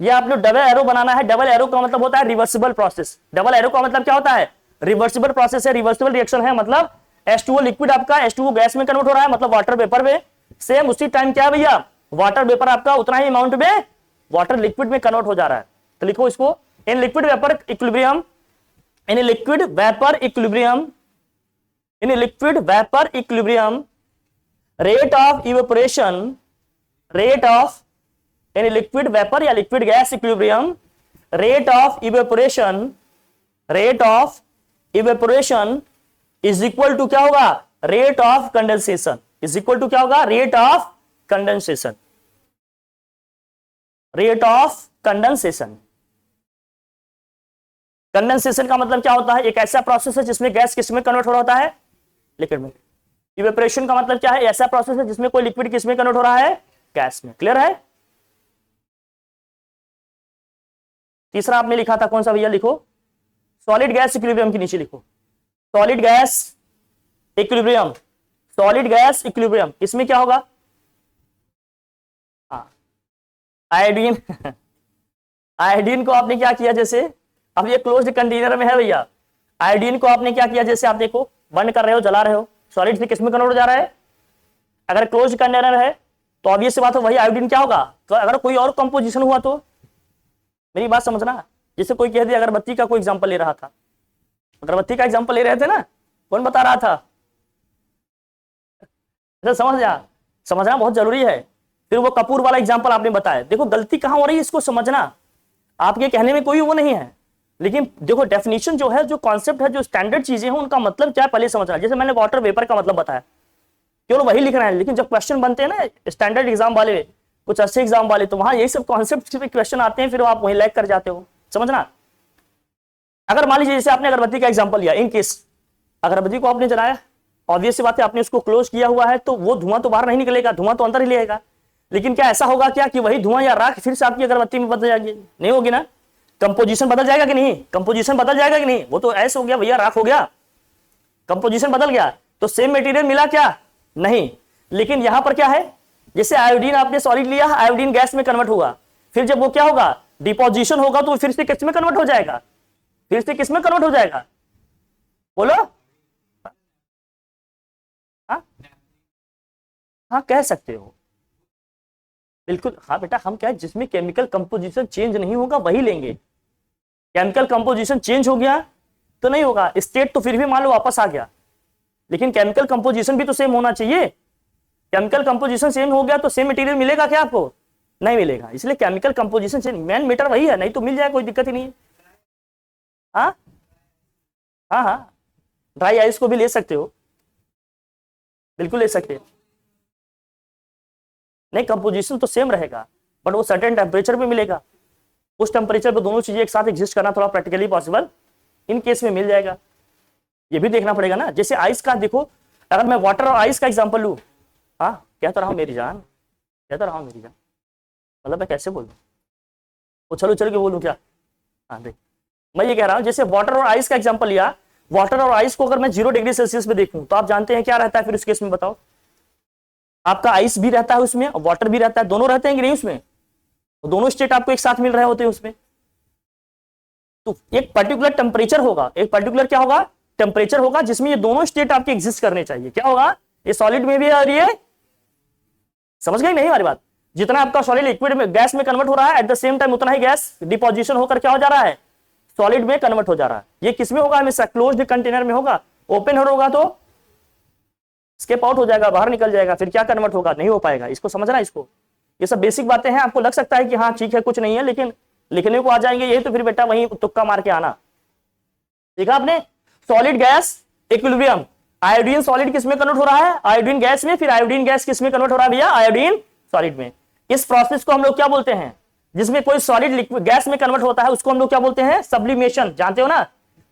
ये आप लोग डबल एरो बनाना है। डबल एरो का मतलब होता है रिवर्सिबल प्रोसेस। डबल एरो का मतलब क्या होता है, रिवर्सिबल प्रोसेस है, रिवर्सिबल रिएक्शन है। मतलब H2O लिक्विड आपका H2O गैस में कन्वर्ट हो रहा है, मतलब वाटर वेपर में, सेम उसी टाइम क्या है भैया, वाटर वेपर आपका उतना ही अमाउंट में वाटर लिक्विड में कन्वर्ट हो जा रहा है। तो लिखो इसको, in liquid vapour equilibrium, in liquid vapour equilibrium, in liquid vapour equilibrium rate of evaporation, rate of in liquid vapour या liquid gas equilibrium rate of evaporation, rate of evaporation is equal to क्या होगा, rate of condensation, is equal to क्या होगा, rate of condensation, rate of condensation. Condensation का मतलब क्या होता है, एक ऐसा प्रोसेस है जिसमें गैस किस में कन्वर्ट हो रहा होता है, लिक्विड में। इवेपोरेशन का मतलब क्या है, ऐसा प्रोसेस है जिसमें कोई लिक्विड किस में कन्वर्ट हो रहा है, गैस में। क्लियर है। तीसरा आपने लिखा था कौन सा भैया, लिखो सॉलिड गैस इक्विलिब्रियम के नीचे लिखो solid gas equilibrium, solid gas equilibrium. इसमें क्या होगा, आयोडीन आयोडीन को आपने क्या किया, जैसे अब ये क्लोज्ड कंटेनर में है भैया, आयोडीन को आपने क्या किया, जैसे आप देखो बंद कर रहे हो, जला रहे हो, सॉलिड से किसमें कन्वर्ट हो जा रहा है, अगर क्लोज्ड कंटेनर है तो ऑब्वियस सी बात है वही आयोडीन क्या होगा। तो अगर कोई और कंपोजिशन हुआ तो, मेरी बात समझना, जैसे कोई कह दिया, अगरबत्ती का कोई एग्जांपल ले रहा था, अगरबत्ती का एग्जांपल ले रहे थे ना, कौन बता रहा था, समझना बहुत जरूरी है। फिर वो कपूर वाला एग्जांपल आपने बताया, देखो गलती कहां हो रही है इसको समझना, आपके कहने में कोई वो नहीं है, लेकिन देखो डेफिनेशन जो है, जो कॉन्सेप्ट है, जो स्टैंडर्ड चीजें हैं उनका मतलब क्या है पहले समझना। जैसे मैंने वाटर वेपर का मतलब बताया, केवल वही लिख रहे हैं, लेकिन जब क्वेश्चन बनते हैं ना स्टैंडर्ड एग्जाम वाले, कुछ अच्छे एग्जाम वाले, तो वहां यही सब कॉन्सेप्ट पे क्वेश्चन आते हैं, फिर आप वही लैग कर जाते हो। समझना, अगर मान लीजिए जैसे आपने अगरबत्ती का एग्जांपल लिया, इन केस अगरबत्ती को आपने जलाया, ऑब्वियस सी बात है आपने उसको क्लोज किया हुआ है, तो वो धुआं तो बाहर नहीं निकलेगा, धुआं तो अंदर ही लेगा। लेकिन क्या ऐसा होगा क्या कि वही धुआं या राख फिर से आपकी अगरबत्ती में बदल जाएगी, नहीं होगी ना, कंपोजिशन बदल जाएगा कि नहीं, कंपोजिशन बदल जाएगा कि नहीं, वो तो ऐसे हो गया भैया, राख हो गया, कंपोजिशन बदल गया, तो सेम मटेरियल मिला क्या, नहीं। लेकिन यहां पर क्या है, जैसे आयोडीन आपने सॉलिड लिया, आयोडीन गैस में कन्वर्ट होगा, फिर जब वो क्या होगा, डिपोजिशन होगा, तो फिर से किस में कन्वर्ट हो जाएगा, फिर से किस में कन्वर्ट हो जाएगा, बोलो। हाँ कह सकते हो, बिल्कुल हाँ बेटा, हम क्या है जिसमें केमिकल कंपोजिशन चेंज नहीं होगा वही लेंगे। केमिकल कंपोजिशन चेंज हो गया तो नहीं होगा, स्टेट तो फिर भी मान लो वापस आ गया, लेकिन केमिकल कंपोजिशन भी तो सेम होना चाहिए। केमिकल कंपोजिशन सेम हो गया तो सेम मटेरियल मिलेगा क्या आपको, नहीं मिलेगा, इसलिए केमिकल कंपोजिशन से मेन मैटर वही है, नहीं तो मिल जाए, कोई दिक्कत ही नहीं है। हाँ हाँ हाँ, ड्राई आइस को भी ले सकते हो, बिल्कुल ले सकते हो, नहीं कंपोजिशन तो सेम रहेगा, बट वो सर्टेन टेम्परेचर पे मिलेगा, उस टेम्परेचर पे दोनों चीजें एक साथ एग्जिस्ट करना थोड़ा प्रैक्टिकली पॉसिबल इन केस में मिल जाएगा, ये भी देखना पड़ेगा ना। जैसे आइस का देखो, अगर मैं वाटर और आइस का एग्जांपल लूं, हाँ कह तो रहा हूं मेरी जान, कह तो रहा हूं मेरी जान, मतलब मैं कैसे बोलूं, उछल उछल के बोलूं क्या, हाँ देख मैं ये कह रहा हूं, जैसे वाटर और आइस का एग्जांपल लिया, वाटर और आइस को अगर मैं 0 डिग्री सेल्सियस पे देखूं तो आप जानते हैं क्या रहता है, फिर उस केस में बताओ, आपका आइस भी रहता है उसमें और वाटर भी रहता है, दोनों रहते हैं कि नहीं उसमें, तो दोनों स्टेट आपको एक साथ मिल रहे होते हैं उसमें, तो एक पर्टिकुलर टेम्परेचर होगा, एक पर्टिकुलर क्या होगा, टेम्परेचर होगा जिसमें ये दोनों स्टेट आपके एग्जिस्ट करने चाहिए। क्या होगा, ये सॉलिड में भी है और ये, समझ गए नहीं हमारी बात, जितना आपका सॉलिड लिक्विड में गैस में कन्वर्ट हो रहा है, एट द सेम टाइम उतना ही गैस डिपोजिशन होकर क्या हो जा रहा है, सॉलिड में कन्वर्ट हो जा रहा है। ये किस में होगा, हमेशा क्लोज्ड कंटेनर में होगा, ओपन होगा तो स्केप आउट हो जाएगा, बाहर निकल जाएगा, फिर क्या कन्वर्ट होगा, नहीं हो पाएगा। इसको समझना, इसको ये सब बेसिक बातें हैं, आपको लग सकता है कि हाँ ठीक है कुछ नहीं है, लेकिन लिखने को आ जाएंगे ये तो फिर बेटा वहीं तुक्का मार के आना। देखा आपने, solid gas equilibrium, iodine solid किस में कन्वर्ट हो रहा है, आयोडीन गैस में, फिर आयोडीन गैस किस में कन्वर्ट हो रहा है भैया, आयोडीन सॉलिड में। इस प्रोसेस को हम लोग क्या बोलते हैं, जिसमें कोई सॉलिड लिक्विड गैस में कन्वर्ट होता है उसको हम लोग क्या बोलते हैं, सब्लिमेशन। जानते हो ना,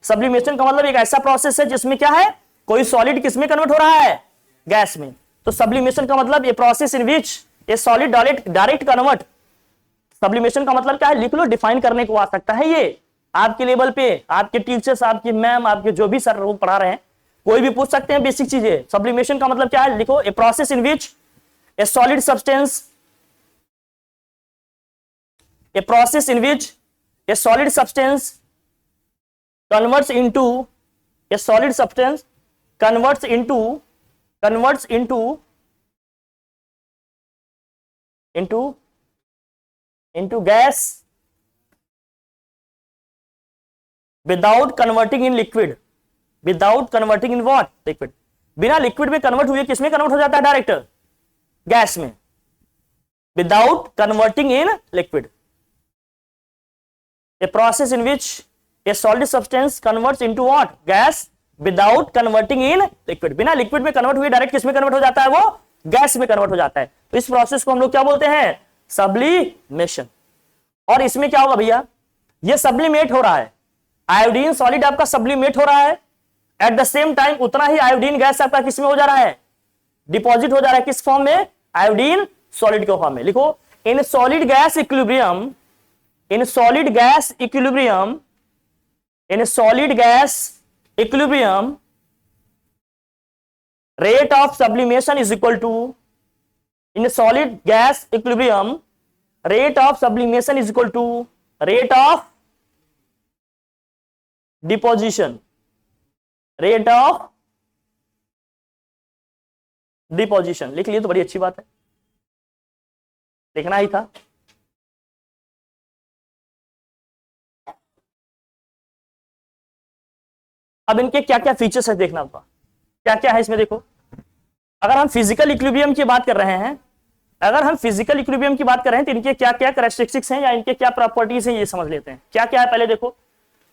सब्लिमेशन का मतलब एक ऐसा प्रोसेस है जिसमें क्या है, कोई सॉलिड किस में कन्वर्ट हो रहा है, गैस में। तो सब्लिमेशन का मतलब ये process in which A solid direct convert, sublimation का मतलब क्या है, लिख लो, डिफाइन करने को आ सकता है ये आपके लेवल पे, आपके टीचर्स, आपकी मैम, आपके जो भी सर वो पढ़ा रहे हैं, कोई भी पूछ सकते हैं बेसिक चीजें। सब्लिमेशन का मतलब क्या है, लिखो, a process in which A solid substance, a process in which a solid substance converts into a solid substance converts into gas without converting in liquid, without converting in what, liquid, बिना liquid में convert हुए किसमें convert हो जाता है? Direct gas में, without converting in liquid. A process in which A solid substance converts into what? Gas, without converting in liquid. बिना liquid में कन्वर्ट हुए डायरेक्ट किसमें कन्वर्ट हो जाता है? वो गैस में कन्वर्ट हो जाता है। तो इस प्रोसेस को हम लोग क्या बोलते हैं? सब्लिमेशन। और इसमें क्या होगा भैया? ये सब्लिमेट हो रहा है, आयोडीन सॉलिड आपका सब्लिमेट हो रहा है, एट द सेम टाइम उतना ही आयोडीन गैस आपका किसमें हो जा रहा है? डिपॉजिट हो जा रहा है। किस फॉर्म में? आयोडीन सॉलिड के फॉर्म में। लिखो, in solid gas equilibrium, in solid gas equilibrium, in solid gas equilibrium, rate of sublimation is equal to, in a solid gas equilibrium, rate of sublimation is equal to rate of deposition, rate of deposition। लिख लिए तो बड़ी अच्छी बात है, लिखना ही था। अब इनके क्या क्या फीचर्स है देखना होगा, क्या क्या है इसमें। देखो, अगर हम फिजिकल इक्विलिब्रियम की बात कर रहे हैं, अगर हम फिजिकल इक्विलिब्रियम की बात कर रहे हैं तो इनके क्या क्या कैरेक्टरिस्टिक्स हैं या इनके क्या प्रॉपर्टीज हैं ये समझ लेते हैं। क्या क्या है पहले देखो।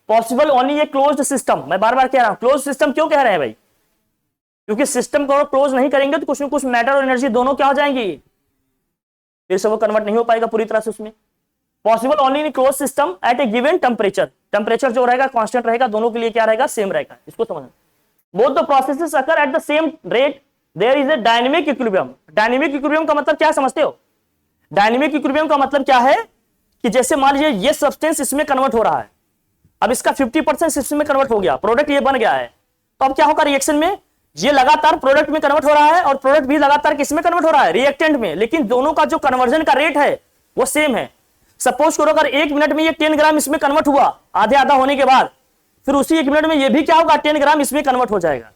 Possible only a closed system. मैं बार बार कह रहा हूं क्लोज्ड सिस्टम। क्यों कह रहे हैं भाई? क्योंकि सिस्टम को क्लोज नहीं करेंगे तो कुछ न कुछ मैटर और एनर्जी दोनों क्या हो जाएंगी? फिर से वो कन्वर्ट नहीं हो पाएगा पूरी तरह से उसमें। Possible only in close system eight A given temperature. Temperature जो रहेगा कांस्टेंट रहेगा, दोनों के लिए क्या रहेगा? सेम रहेगा। इसको समझना। Both the processes occur at the same rate, there is a dynamic equilibrium. Dynamic equilibrium का मतलब क्या समझते हो? डायनेमिक इक्विलिब्रियम का मतलब क्या है कि जैसे मान लीजिए ये सब्सटेंस इसमें कन्वर्ट हो रहा है, अब इसका 50% इसमें कन्वर्ट हो गया, प्रोडक्ट ये बन गया है, तो अब क्या होगा रिएक्शन में? ये लगातार प्रोडक्ट में कन्वर्ट हो रहा है और प्रोडक्ट भी लगातार किसमें कन्वर्ट हो रहा है? रिएक्टेंट में। लेकिन दोनों का जो कन्वर्जन का रेट है वो सेम है। सपोज करो अगर 1 मिनट में ये 10 ग्राम इसमें कन्वर्ट हुआ, आधे आधा होने के बाद, फिर उसी 1 मिनट में ये भी क्या होगा? 10 ग्राम इसमें कन्वर्ट हो जाएगा।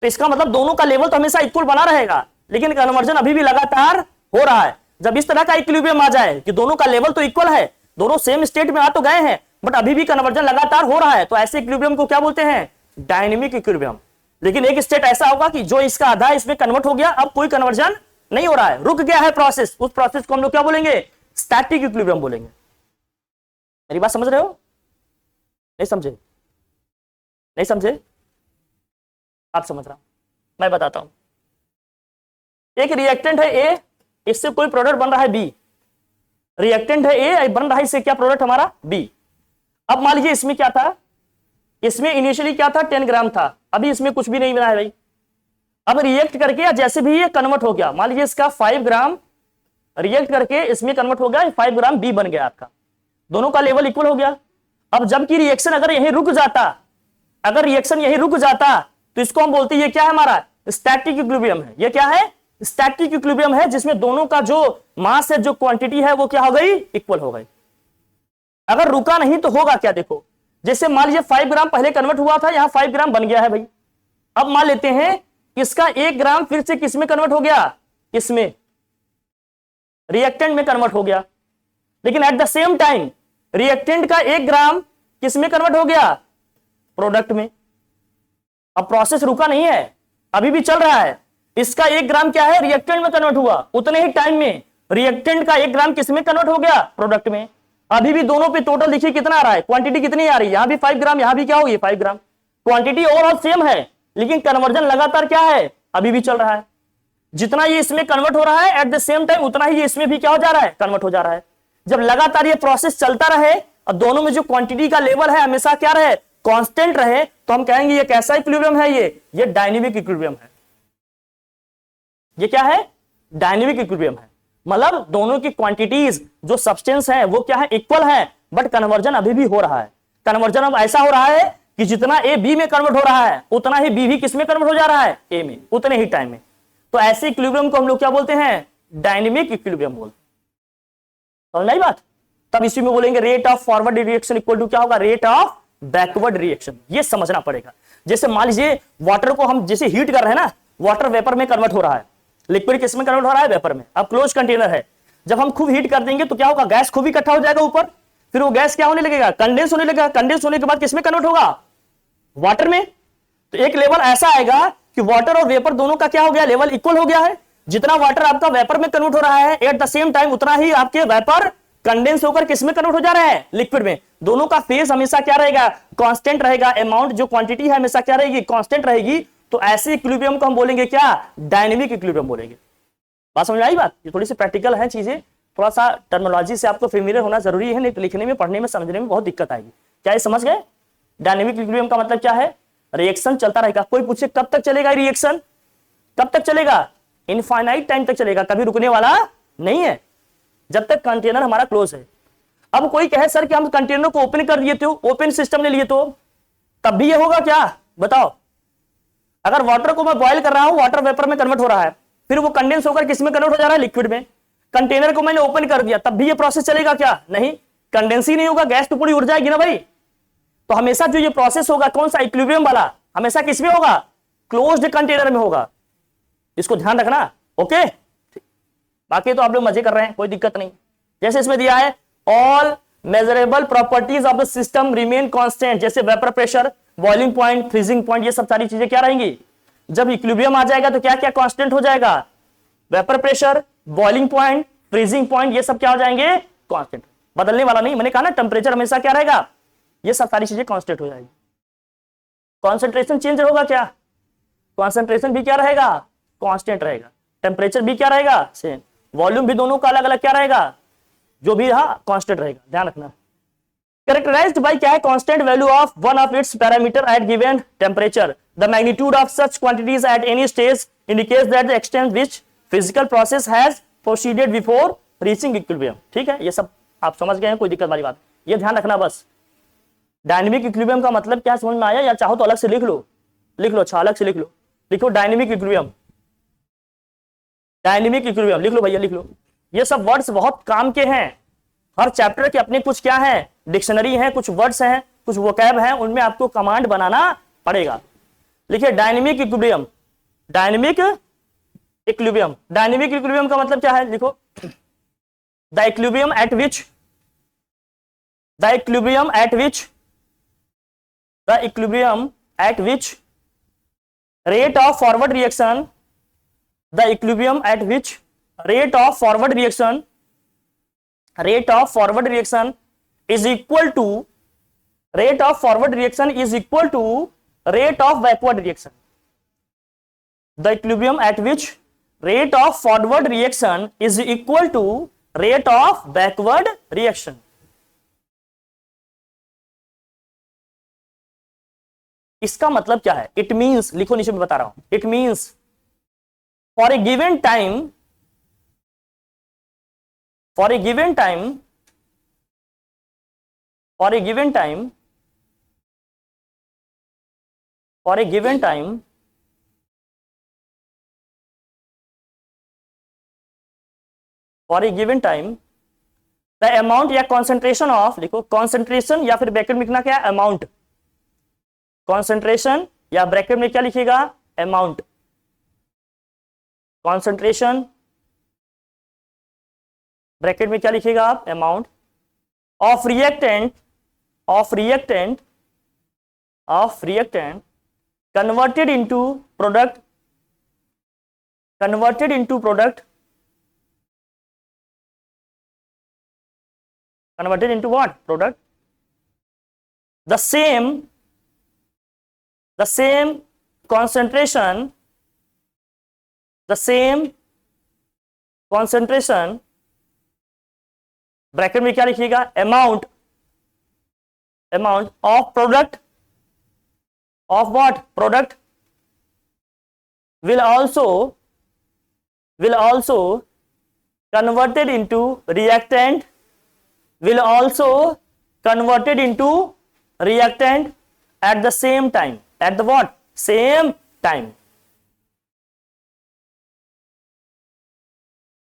तो इसका मतलब दोनों का लेवल तो हमेशा इक्वल बना रहेगा, लेकिन कन्वर्जन अभी भी लगातार हो रहा है। जब इस तरह का इक्विलिब्रियम आ जाए कि दोनों का लेवल तो इक्वल है, दोनों सेम स्टेट में आ तो गए हैं, बट अभी भी कन्वर्जन लगातार हो रहा है, तो ऐसे इक्विलिब्रियम को क्या बोलते हैं? Dynamic equilibrium. लेकिन एक स्टेट ऐसा होगा कि जो इसका आधा इसमें कन्वर्ट हो गया, अब कोई कन्वर्जन नहीं हो रहा है, रुक गया है प्रोसेस, उस प्रोसेस को हम लोग क्या बोलेंगे? स्टैटिक इक्विलिब्रियम बोलेंगे। मेरी बात समझ रहे हो? नहीं समझे? नहीं समझे? आप समझ रहा, मैं बताता हूं। एक रिएक्टेंट है ए, इससे कोई प्रोडक्ट बन रहा है बी। रिएक्टेंट है ए, बन रहा है इससे क्या प्रोडक्ट? हमारा बी। अब मान लीजिए इसमें क्या था? इसमें इनिशियली क्या था? 10 ग्राम था। अभी इसमें कुछ भी नहीं बना है भाई। अब रिएक्ट करके जैसे भी ये कन्वर्ट हो गया, मान लीजिए इसका 5 ग्राम रिएक्ट करके इसमें कन्वर्ट हो गया, 5 ग्राम बी बन गया आपका, दोनों का लेवल इक्वल हो गया। अब जबकि रिएक्शन अगर यहीं रुक जाता, अगर रिएक्शन यहीं रुक जाता, तो इसको हम बोलते हैं ये क्या है? हमारा स्टैटिक इक्विलिब्रियम है। ये क्या है? स्टैटिक इक्विलिब्रियम है, जिसमें दोनों का जो मास है, जो क्वांटिटी है, वो क्या हो गई? इक्वल हो गई। अगर रुका नहीं तो होगा क्या? देखो, जैसे मान लीजिए 5 ग्राम पहले कन्वर्ट हुआ था, यहां 5 ग्राम बन गया है भाई। अब मान लेते हैं इसका 1 ग्राम फिर से किसमें कन्वर्ट हो गया? इसमें रिएक्टेंट में कन्वर्ट हो गया। लेकिन eight the same time reactant का 1 ग्राम किसमें कन्वर्ट हो गया? प्रोडक्ट में। अब प्रोसेस रुका नहीं है, अभी भी चल रहा है। इसका 1 ग्राम क्या है? रिएक्टेंट में कन्वर्ट हुआ, उतने ही टाइम में रिएक्टेंट का 1 ग्राम किसमें कन्वर्ट हो गया? प्रोडक्ट में। अभी भी दोनों पे टोटल देखिए कितना आ रहा है, क्वांटिटी कितनी आ रही है? यहां भी 5 ग्राम, यहां भी क्या होगी? 5 ग्राम। क्वांटिटी ओवरऑल सेम है, लेकिन कन्वर्जन लगातार क्या है? अभी भी चल रहा है। जितना ये इसमें कन्वर्ट हो रहा है, एट द सेम टाइम उतना ही ये इसमें भी क्या हो जा रहा है? कन्वर्ट हो जा रहा है। जब लगातार ये प्रोसेस चलता रहे और दोनों में जो क्वांटिटी का लेवल है हमेशा क्या रहे? कांस्टेंट रहे, तो हम कहेंगे ये कैसा इक्विलिब्रियम है? ये डायनेमिक इक्विलिब्रियम है। ये क्या है? डायनेमिक इक्विलिब्रियम है। मतलब दोनों की क्वांटिटीज जो सब्सटेंस है वो क्या है? इक्वल है, बट कन्वर्जन अभी भी हो रहा है। कन्वर्जन अब ऐसा हो रहा है कि जितना ए बी में कन्वर्ट हो रहा है, उतना ही बी भी किस में कन्वर्ट हो जा रहा है? ए में, उतने ही टाइम में। तो ऐसे इक्विलिब्रियम को हम लोग क्या बोलते हैं? डायनेमिक इक्विलिब्रियम बोलते हैं। समझ आई बात? तब इसी में बोलेंगे rate of forward reaction equal to क्या होगा? Rate of backward reaction. ये समझना पड़ेगा। जैसे मान लीजिए वाटर को हम जैसे हीट कर रहे हैं ना, वाटर वेपर में कन्वर्ट हो रहा है, लिक्विड किस में कन्वर्ट हो रहा है? वेपर में। अब क्लोज कंटेनर है, जब हम खूब हीट कर देंगे तो क्या होगा? गैस खूब इकट्ठा हो जाएगा ऊपर, फिर वो गैस क्या होने लगेगा? कंडेंस होने लगेगा। कंडेंस होने के बाद किसमें कन्वर्ट होगा? वाटर में। तो एक लेवल ऐसा आएगा कि वाटर और वेपर दोनों का क्या हो गया, लेवल इक्वल हो गया है। जितना वाटर आपका वेपर में कन्वर्ट हो रहा है एट द सेम टाइम उतना ही आपके वेपर कंडेंस होकर किस में कन्वर्ट हो जा रहा है, लिक्विड में। दोनों का फेज हमेशा क्या रहेगा, कांस्टेंट रहेगा। अमाउंट जो क्वांटिटी है हमेशा क्या रहेगी, कांस्टेंट रहेगी। तो ऐसे इक्विलिब्रियम को हम बोलेंगे क्या, डायनेमिक इक्विलिब्रियम बोलेंगे। बात समझ आई बात, ये थोड़ी सी प्रैक्टिकल है चीजें, थोड़ा सा टर्मिनोलॉजी से आपको फेमिलियर होना जरूरी है, नहीं तो लिखने में, पढ़ने में, समझने में बहुत दिक्कत आएगी। क्या ये समझ गए? डायनेमिक इक्विलिब्रियम का मतलब क्या है, रिएक्शन चलता रहेगा। कोई पूछे कब तक चलेगा रिएक्शन, कब तक चलेगा, इनफाइनाइट टाइम तक चलेगा, कभी रुकने वाला नहीं है, जब तक कंटेनर हमारा क्लोज है। अब कोई कहे सर कि हम कंटेनर को ओपन कर दिए तो, ओपन सिस्टम ले लिए तो तब भी ये होगा क्या, बताओ। अगर वाटर को मैं बॉयल कर रहा हूं, वाटर वेपर में कन्वर्ट हो रहा है, फिर वो कंडेंस होकर किस में कन्वर्ट हो जा रहा है, लिक्विड में। कंटेनर को मैंने ओपन कर दिया, तब भी ये प्रोसेस चलेगा क्या, नहीं, कंडेंस ही नहीं होगा, गैस तो पूरी उड़ जाएगी ना भाई। तो हमेशा जो ये प्रोसेस होगा कौन सा, इक्विलिब्रियम वाला, हमेशा किसमें होगा, क्लोज्ड कंटेनर में होगा। इसको ध्यान रखना, ओके। बाकी तो आप लोग मजे कर रहे हैं, कोई दिक्कत नहीं। जैसे इसमें दिया है all measurable properties of the system remain constant, जैसे vapour pressure, boiling point, freezing point, ये सब सारी चीजें क्या रहेंगी। जब इक्विलिब्रियम आ जाएगा तो क्या क्या कांस्टेंट हो जाएगा, vapour pressure, boiling point, freezing point, ये सब क्या हो जाएंगे, कांस्टेंट, बदलने वाला नहीं। मैंने कहा ना टेम्परेचर हमेशा क्या रहेगा, ये सब सारी चीजें कांस्टेंट हो जाएगी। कॉन्सेंट्रेशन चेंज होगा क्या, कॉन्सेंट्रेशन भी क्या रहेगा, कांस्टेंट रहेगा। टेम्परेचर भी क्या रहेगा, सेम। वॉल्यूम भी दोनों का अलग अलग क्या रहेगा, जो भी रहा कांस्टेंट रहेगा, ध्यान रखना। कैरेक्टराइज्ड बाय क्या है, constant value of one of its parameter at given temperature. The magnitude of such quantities at any stage indicates that the extent which physical process has proceeded before reaching equilibrium. ठीक है, ये सब आप समझ गए हैं, कोई दिक्कत वाली बात, ये ध्यान रखना बस। डायनेमिक इक्विलिब्रियम का मतलब क्या समझ में आया, या चाहो तो अलग से लिख लो, लिख लो, अच्छा अलग से लिख लो, लिखो डायनेमिक इक्विलिब्रियम, डायनेमिक इक्विलिब्रियम लिख लो भैया, लिख लो। ये सब वर्ड्स बहुत काम के हैं, हर चैप्टर के अपने कुछ क्या है, डिक्शनरी है, कुछ वर्ड्स हैं, कुछ वोकैब हैं, उनमें आपको कमांड बनाना पड़ेगा। लिखिए dynamic equilibrium, dynamic equilibrium. Dynamic equilibrium का मतलब क्या है, लिखो the equilibrium at which, the equilibrium at which, the equilibrium at which rate of forward reaction, the equilibrium at which rate of forward reaction, rate of forward reaction is equal to, rate of forward reaction is equal to rate of backward reaction. The equilibrium at which rate of forward reaction is equal to rate of backward reaction. इसका मतलब क्या है, it means, लिखो नीचे में बता रहा हूं, it means for a given time, for a given time, for a given time, for a given time, for a given time the amount या कॉन्सेंट्रेशन ऑफ, लिखो कॉन्सेंट्रेशन या फिर ब्रैकेट में लिखना क्या है, अमाउंट, कॉन्सेंट्रेशन या ब्रैकेट में क्या लिखिएगा, अमाउंट, कॉन्सेंट्रेशन ब्रैकेट में क्या लिखिएगा आप, amount of reactant, of reactant, of reactant converted into product, converted into product, converted into what, product, the same, the same concentration, the same concentration bracket में क्या लिखिएगा, amount, amount of product, of what, product will also converted into reactant, will also converted into reactant at the same time, at the what, same time,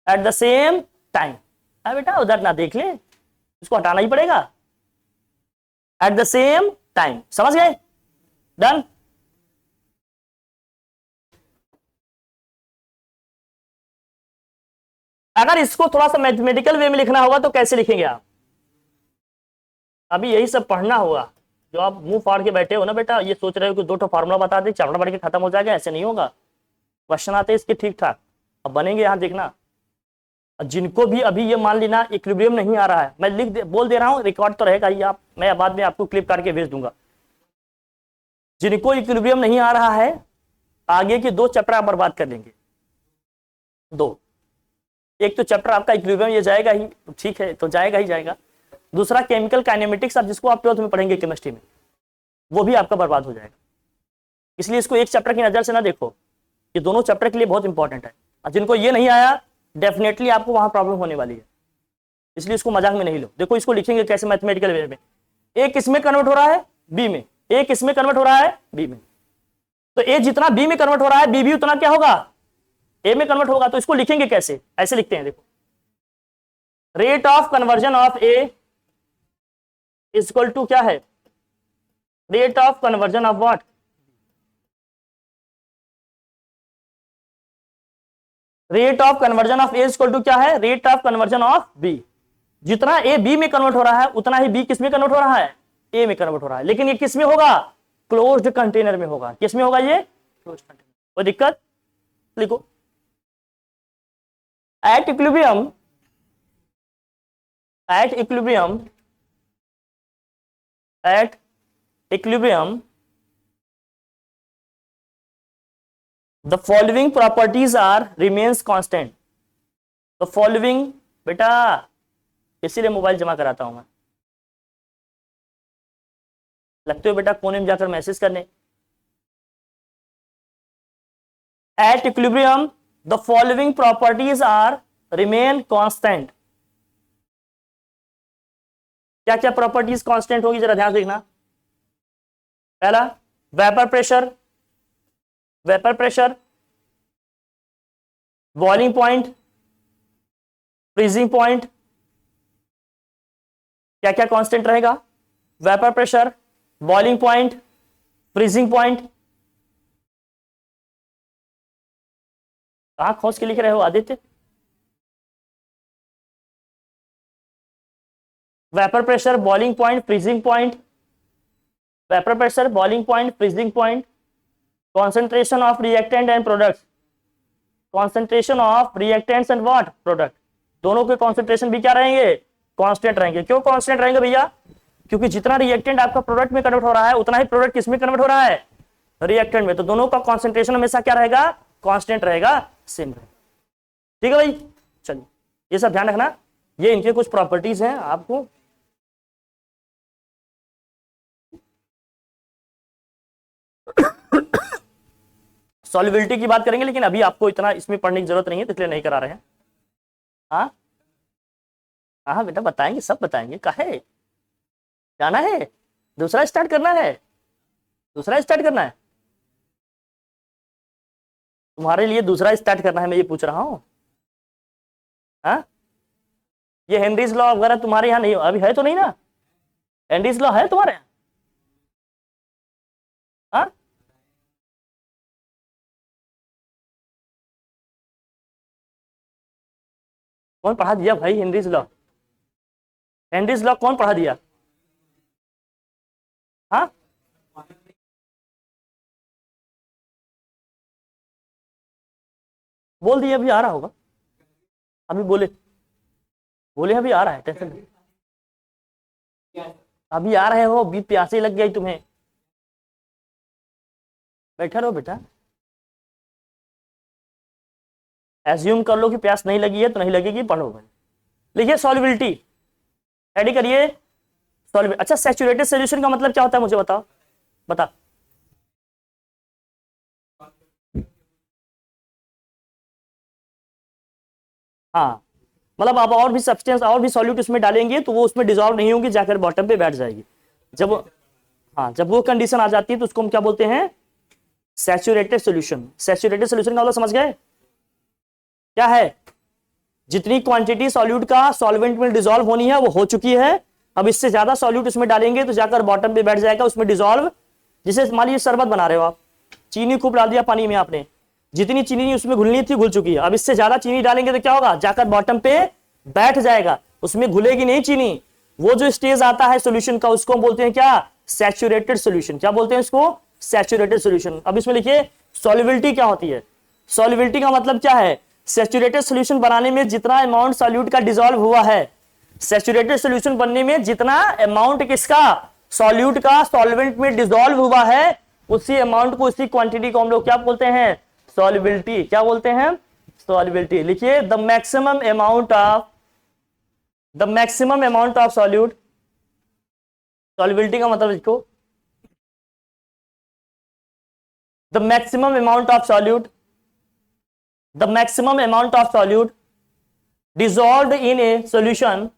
at the same time। अब बेटा उधर ना देख ले, इसको हटाना ही पड़ेगा, at the same time, समझ गए, डन। अगर इसको थोड़ा सा मैथमेटिकल वे में लिखना होगा तो कैसे लिखेंगे आप, अभी यही सब पढ़ना होगा, जो आप मुंह फाड़ के बैठे हो ना बेटा, ये सोच रहे हो कि दो फार्मूला बता दे, चैप्टर पढ़ के खत्म हो जाएगा, ऐसे नहीं होगा। क्वेश्चन आते हैं इसके ठीक ठाक, अब बनेंगे यहाँ देखना। जिनको भी अभी ये मान लेना इक्विलिब्रियम नहीं आ रहा है, मैं बोल दे रहा हूँ, रिकॉर्ड तो रहेगा ही, आप मैं बाद में आपको क्लिप करके भेज दूंगा। जिनको इक्विलिब्रियम नहीं आ रहा है, आगे के 2 चैप्टर आप बर्बाद कर लेंगे। 2, एक तो चैप्टर आपका इक्विलिब्रियम ये जाएगा ही, ठीक है, तो जाएगा ही जाएगा। दूसरा केमिकल काइनेमेटिक्स, आप जिसको आप 12th में पढ़ेंगे केमिस्ट्री में, वो भी आपका बर्बाद हो जाएगा। इसलिए इसको एक चैप्टर की नजर से ना देखो, ये दोनों चैप्टर के लिए बहुत इंपॉर्टेंट है। और जिनको ये नहीं आया, डेफिनेटली आपको वहां प्रॉब्लम होने वाली है, इसलिए इसको मजाक में नहीं लो। देखो इसको लिखेंगे कैसे मैथमेटिकल वे में, एक इसमें कन्वर्ट हो रहा है बी में, एक इसमें कन्वर्ट हो रहा है बी में, तो ए जितना बी में कन्वर्ट हो रहा है, बी भी उतना क्या होगा, ए में कन्वर्ट होगा। तो इसको लिखेंगे कैसे, ऐसे लिखते हैं, देखो rate of conversion of A is equal to क्या है, rate of conversion of what, rate of conversion of A is equal to क्या है, rate of conversion of B. जितना ए बी में कन्वर्ट हो रहा है, उतना ही बी किस में कन्वर्ट हो रहा है, ए में कन्वर्ट हो रहा है। लेकिन ये किस में होगा, क्लोज्ड कंटेनर में होगा। किस में होगा ये, क्लोज्ड कंटेनर। कोई दिक्कत, लिखो at equilibrium, at equilibrium, at equilibrium the following properties are remains constant। तो फॉलोइंग बेटा, इसीलिए मोबाइल जमा कराता हूं मैं, लगते हो बेटा कोने में जाकर मैसेज करने। At equilibrium the following properties are remain constant. क्या क्या प्रॉपर्टीज कांस्टेंट होगी, जरा ध्यान देखना। पहला vapour pressure, vapour pressure, boiling point, freezing point. क्या क्या कांस्टेंट रहेगा, vapour pressure, boiling point, freezing point. कहां खोज के लिख रहे हो Aditya, vapour pressure, boiling point, freezing point, vapour pressure, boiling point, freezing point, concentration of reactant and products, concentration of reactants and what product। दोनों के concentration भी क्या रहेंगे, कांस्टेंट रहेंगे। क्यों कांस्टेंट रहेंगे भैया, क्योंकि जितना रिएक्टेंट आपका प्रोडक्ट में कन्वर्ट हो रहा है, उतना ही प्रोडक्ट किस में कन्वर्ट हो रहा है, रिएक्टेंट में। तो दोनों का कॉन्सेंट्रेशन हमेशा क्या रहेगा, कांस्टेंट रहेगा, सेम रहेगा। ठीक है भाई, चलिए ये सब ध्यान रखना, ये इनके कुछ प्रॉपर्टीज हैं आपको। सॉल्युबिलिटी की बात करेंगे, लेकिन अभी आपको इतना इसमें पढ़ने की जरूरत नहीं है, तो इसलिए नहीं करा रहे हैं। हाँ हाँ बेटा बताएंगे, सब बताएंगे। काहे जाना है, दूसरा स्टार्ट करना है, दूसरा स्टार्ट करना है तुम्हारे लिए, दूसरा स्टार्ट करना है, मैं ये पूछ रहा हूँ। हाँ ये हेनरीज लॉ वगैरह तुम्हारे यहाँ नहीं अभी है तो नहीं ना, हेनरीज लॉ है तुम्हारे यहाँ? हाँ कौन पढ़ा दिया भाई हेनरीज लॉ, हेनरीज लॉ कौन पढ़ा दिया? हाँ बोल दिया, अभी आ रहा होगा, अभी बोले बोले अभी आ रहा है, टेंशन नहीं, अभी आ रहे हो, अभी प्यासे लग गई तुम्हें, बैठा रहो बेटा। एज्यूम कर लो कि प्यास नहीं लगी है तो नहीं लगेगी, पढ़ो भाई। लिखिए सॉल्युबिलिटी, रेडी करिए सॉल्युबिलिटी। अच्छा सैचुरेटेड सॉल्यूशन का मतलब क्या होता है मुझे बताओ, बता। हाँ मतलब आप और भी सब्सटेंस और भी सॉल्यूट उसमें डालेंगे तो वो उसमें डिजॉल्व नहीं होंगी, जाकर बॉटम पे बैठ जाएगी। जब हाँ जब वो कंडीशन आ जाती है तो उसको हम क्या बोलते हैं, सैचुरेटेड सॉल्यूशन। सैचुरेटेड सॉल्यूशन का मतलब समझ गए क्या है, जितनी क्वांटिटी सॉल्यूट का सॉल्वेंट में डिजॉल्व होनी है वो हो चुकी है, अब इससे ज्यादा सॉल्यूट उसमें डालेंगे तो जाकर बॉटम पे बैठ जाएगा, उसमें डिजॉल्व। जैसे मान लीजिए शरबत बना रहे हो आप, चीनी खूब डाल दिया पानी में आपने, जितनी चीनी उसमें घुलनी थी घुल चुकी है, अब इससे ज्यादा चीनी डालेंगे तो क्या होगा, जाकर बॉटम पे बैठ जाएगा, उसमें घुलेगी नहीं चीनी। वो जो स्टेज आता है सॉल्यूशन का उसको हम बोलते हैं क्या, सैचुरेटेड सॉल्यूशन। क्या बोलते हैं इसको? Saturated solution. अब इसमें लिखिए सॉल्युबिलिटी क्या होती है। सॉल्युबिलिटी का मतलब क्या है? सैचुरेटेड सॉल्यूशन बनाने में जितना अमाउंट सॉल्यूट का डिसॉल्व हुआ है, सैचुरेटेड सॉल्यूशन बनने में जितना अमाउंट किसका? सॉल्यूट का सॉल्वेंट में डिसॉल्व हुआ है, उसी अमाउंट को, उसी क्वांटिटी को हम लोग क्या बोलते हैं? सॉल्युबिलिटी। क्या बोलते हैं? सॉल्युबिलिटी। लिखिए the maximum amount of solute. Solubility का मतलब लिखो the maximum amount of solute dissolved in a solution,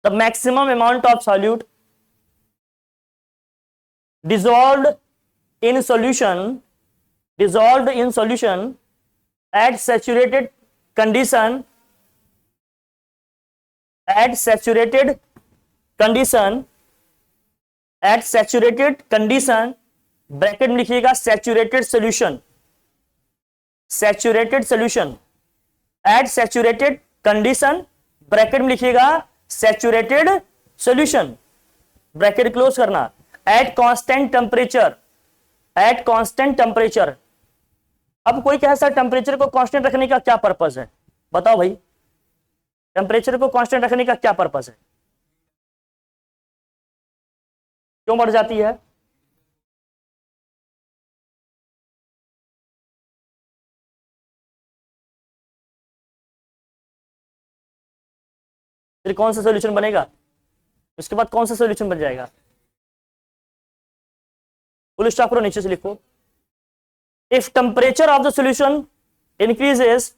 the maximum amount of solute dissolved in solution at saturated condition bracket में लिखिएगा saturated solution at saturated condition, bracket में लिखिएगा saturated solution, bracket close करना, at constant temperature. अब कोई कहे sir temperature को constant रखने का क्या पर्पस है? बताओ भाई, टेम्परेचर को कांस्टेंट रखने का क्या पर्पस है? क्यों बढ़ जाती है? फिर कौन सा सॉल्यूशन बनेगा? उसके बाद कौन सा सॉल्यूशन बन जाएगा? फुल स्टॉप करो, नीचे से लिखो। If temperature of the solution increases,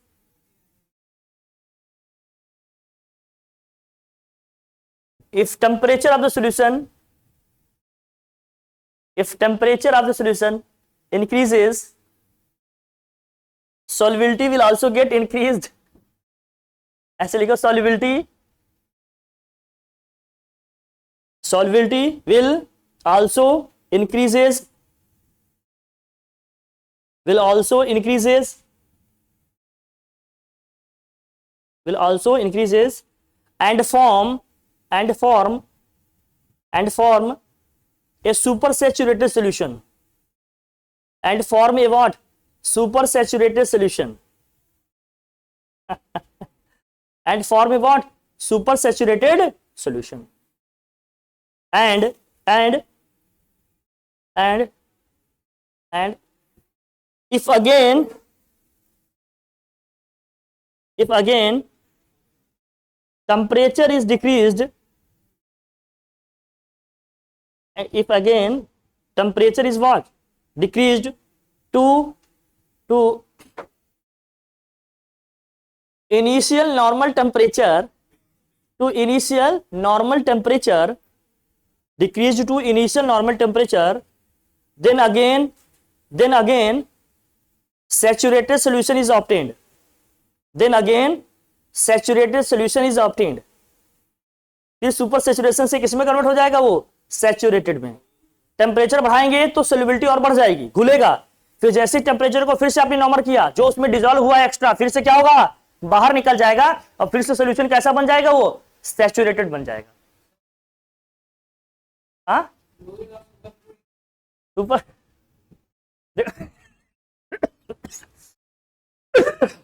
if temperature of the solution increases, solubility will also get increased। ऐसे लिखो, solubility will also increases and form a supersaturated solution, and form a what? Supersaturated solution and form a what? Supersaturated solution, and if again temperature is decreased, if again temperature is what? Decreased to initial normal temperature, decreased to initial normal temperature, then again saturated solution is obtained, फिर super saturation से किसमें convert हो जाएगा? वो saturated में। Temperature बढ़ाएंगे तो solubility और बढ़ जाएगी, घुलेगा। फिर जैसे टेम्परेचर को फिर से आपने नॉर्मल किया, जो उसमें डिसॉल्व हुआ एक्स्ट्रा फिर से क्या होगा? बाहर निकल जाएगा, और फिर से सॉल्यूशन कैसा बन जाएगा? वो सैचुरेटेड बन जाएगा। हाँ, सुपर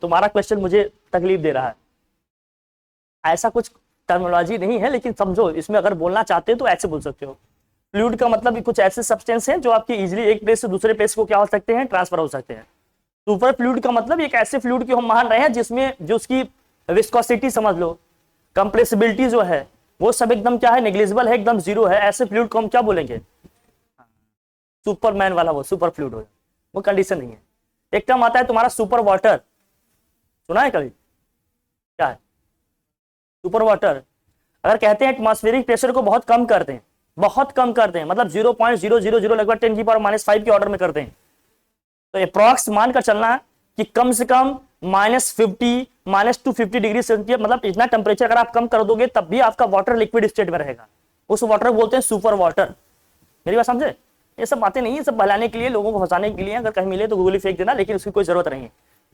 तुम्हारा क्वेश्चन मुझे तकलीफ दे रहा है। ऐसा कुछ टर्मिनोलॉजी नहीं है, लेकिन समझो, इसमें अगर बोलना चाहते हो तो ऐसे बोल सकते हो। फ्लूइड का मतलब कुछ ऐसे सब्सटेंस हैं जो आपकी इजीली एक प्लेस से दूसरे प्लेस को क्या हो सकते हैं? ट्रांसफर हो सकते हैं। सुपर फ्लूइड का मतलब एक ऐसे फ्लूइड को हम मान रहे हैं जिसमें जो उसकी विस्कोसिटी समझ लो, कंप्रेसिबिलिटी जो है वो सब एकदम क्या है? नेग्लिजिबल है, एकदम जीरो है। ऐसे फ्लूइड को हम क्या बोलेंगे? सुपरमैन वाला वो सुपर फ्लूइड हो, वो कंडीशन नहीं है। एक टर्म आता है तुम्हारा सुपर वाटर, सुना है कभी? क्या है सुपर वाटर? अगर कहते हैं एटमॉस्फेरिक प्रेशर को बहुत कम कर दें, मतलब 0.000 लगभग 10⁻⁵ के ऑर्डर में करते हैं, तो अप्रॉक्स मान कर चलना कि कम से कम -50 -250 डिग्री सेल्सियस, मतलब इतना टेम्परेचर अगर आप कम कर दोगे तब भी आपका वाटर लिक्विड स्टेट में रहेगा। उस वाटर को बोलते हैं सुपर वाटर। मेरी बात समझे? ये सब बातें नहीं है, सब बहलाने के लिए, लोगों को फंसाने के लिए। अगर कहीं मिले तो गूगल फेंक देना, लेकिन उसकी कोई जरूरत नहीं है।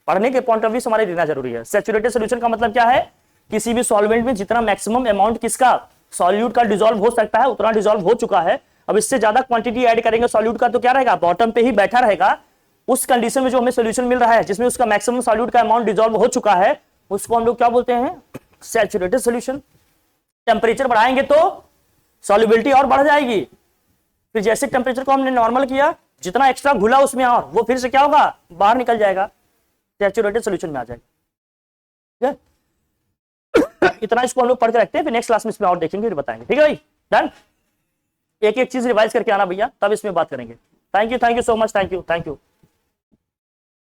पढ़ने के पॉइंट ऑफ व्यू से हमारे देना जरूरी है। सैचुरेटेड सॉल्यूशन का मतलब क्या है? किसी भी सॉल्वेंट में जितना मैक्सिमम अमाउंट किसका? सॉल्यूट का डिसॉल्व हो सकता है उतना डिसॉल्व हो चुका है, अब इससे ज्यादा क्वांटिटी ऐड करेंगे सॉल्यूट का तो क्या रहेगा, बॉटम पे ही बैठा रहेगा। उस कंडीशन में जो हमें सोल्यूशन मिल रहा है जिसमें उसका मैक्सिमम सॉल्यूट का अमाउंट डिसॉल्व हो चुका है, उसको हम लोग क्या बोलते हैं, सैचुरेटेड सॉल्यूशन। टेम्परेचर बढ़ाएंगे तो सॉल्युबिलिटी और बढ़ जाएगी, फिर जैसे टेम्परेचर को हमने नॉर्मल किया, जितना एक्स्ट्रा घुला उसमें और वो फिर से क्या होगा, बाहर निकल जाएगा, सैचुरेटेड सॉल्यूशन में आ जाएगा। ठीक है, इतना इसको हम लोग पढ़ के रखते हैं, फिर नेक्स्ट क्लास में इसमें और देखेंगे, फिर बताएंगे। ठीक है भाई, डन। एक एक चीज रिवाइज करके आना भैया, तब इसमें बात करेंगे। Thank you so much, thank you.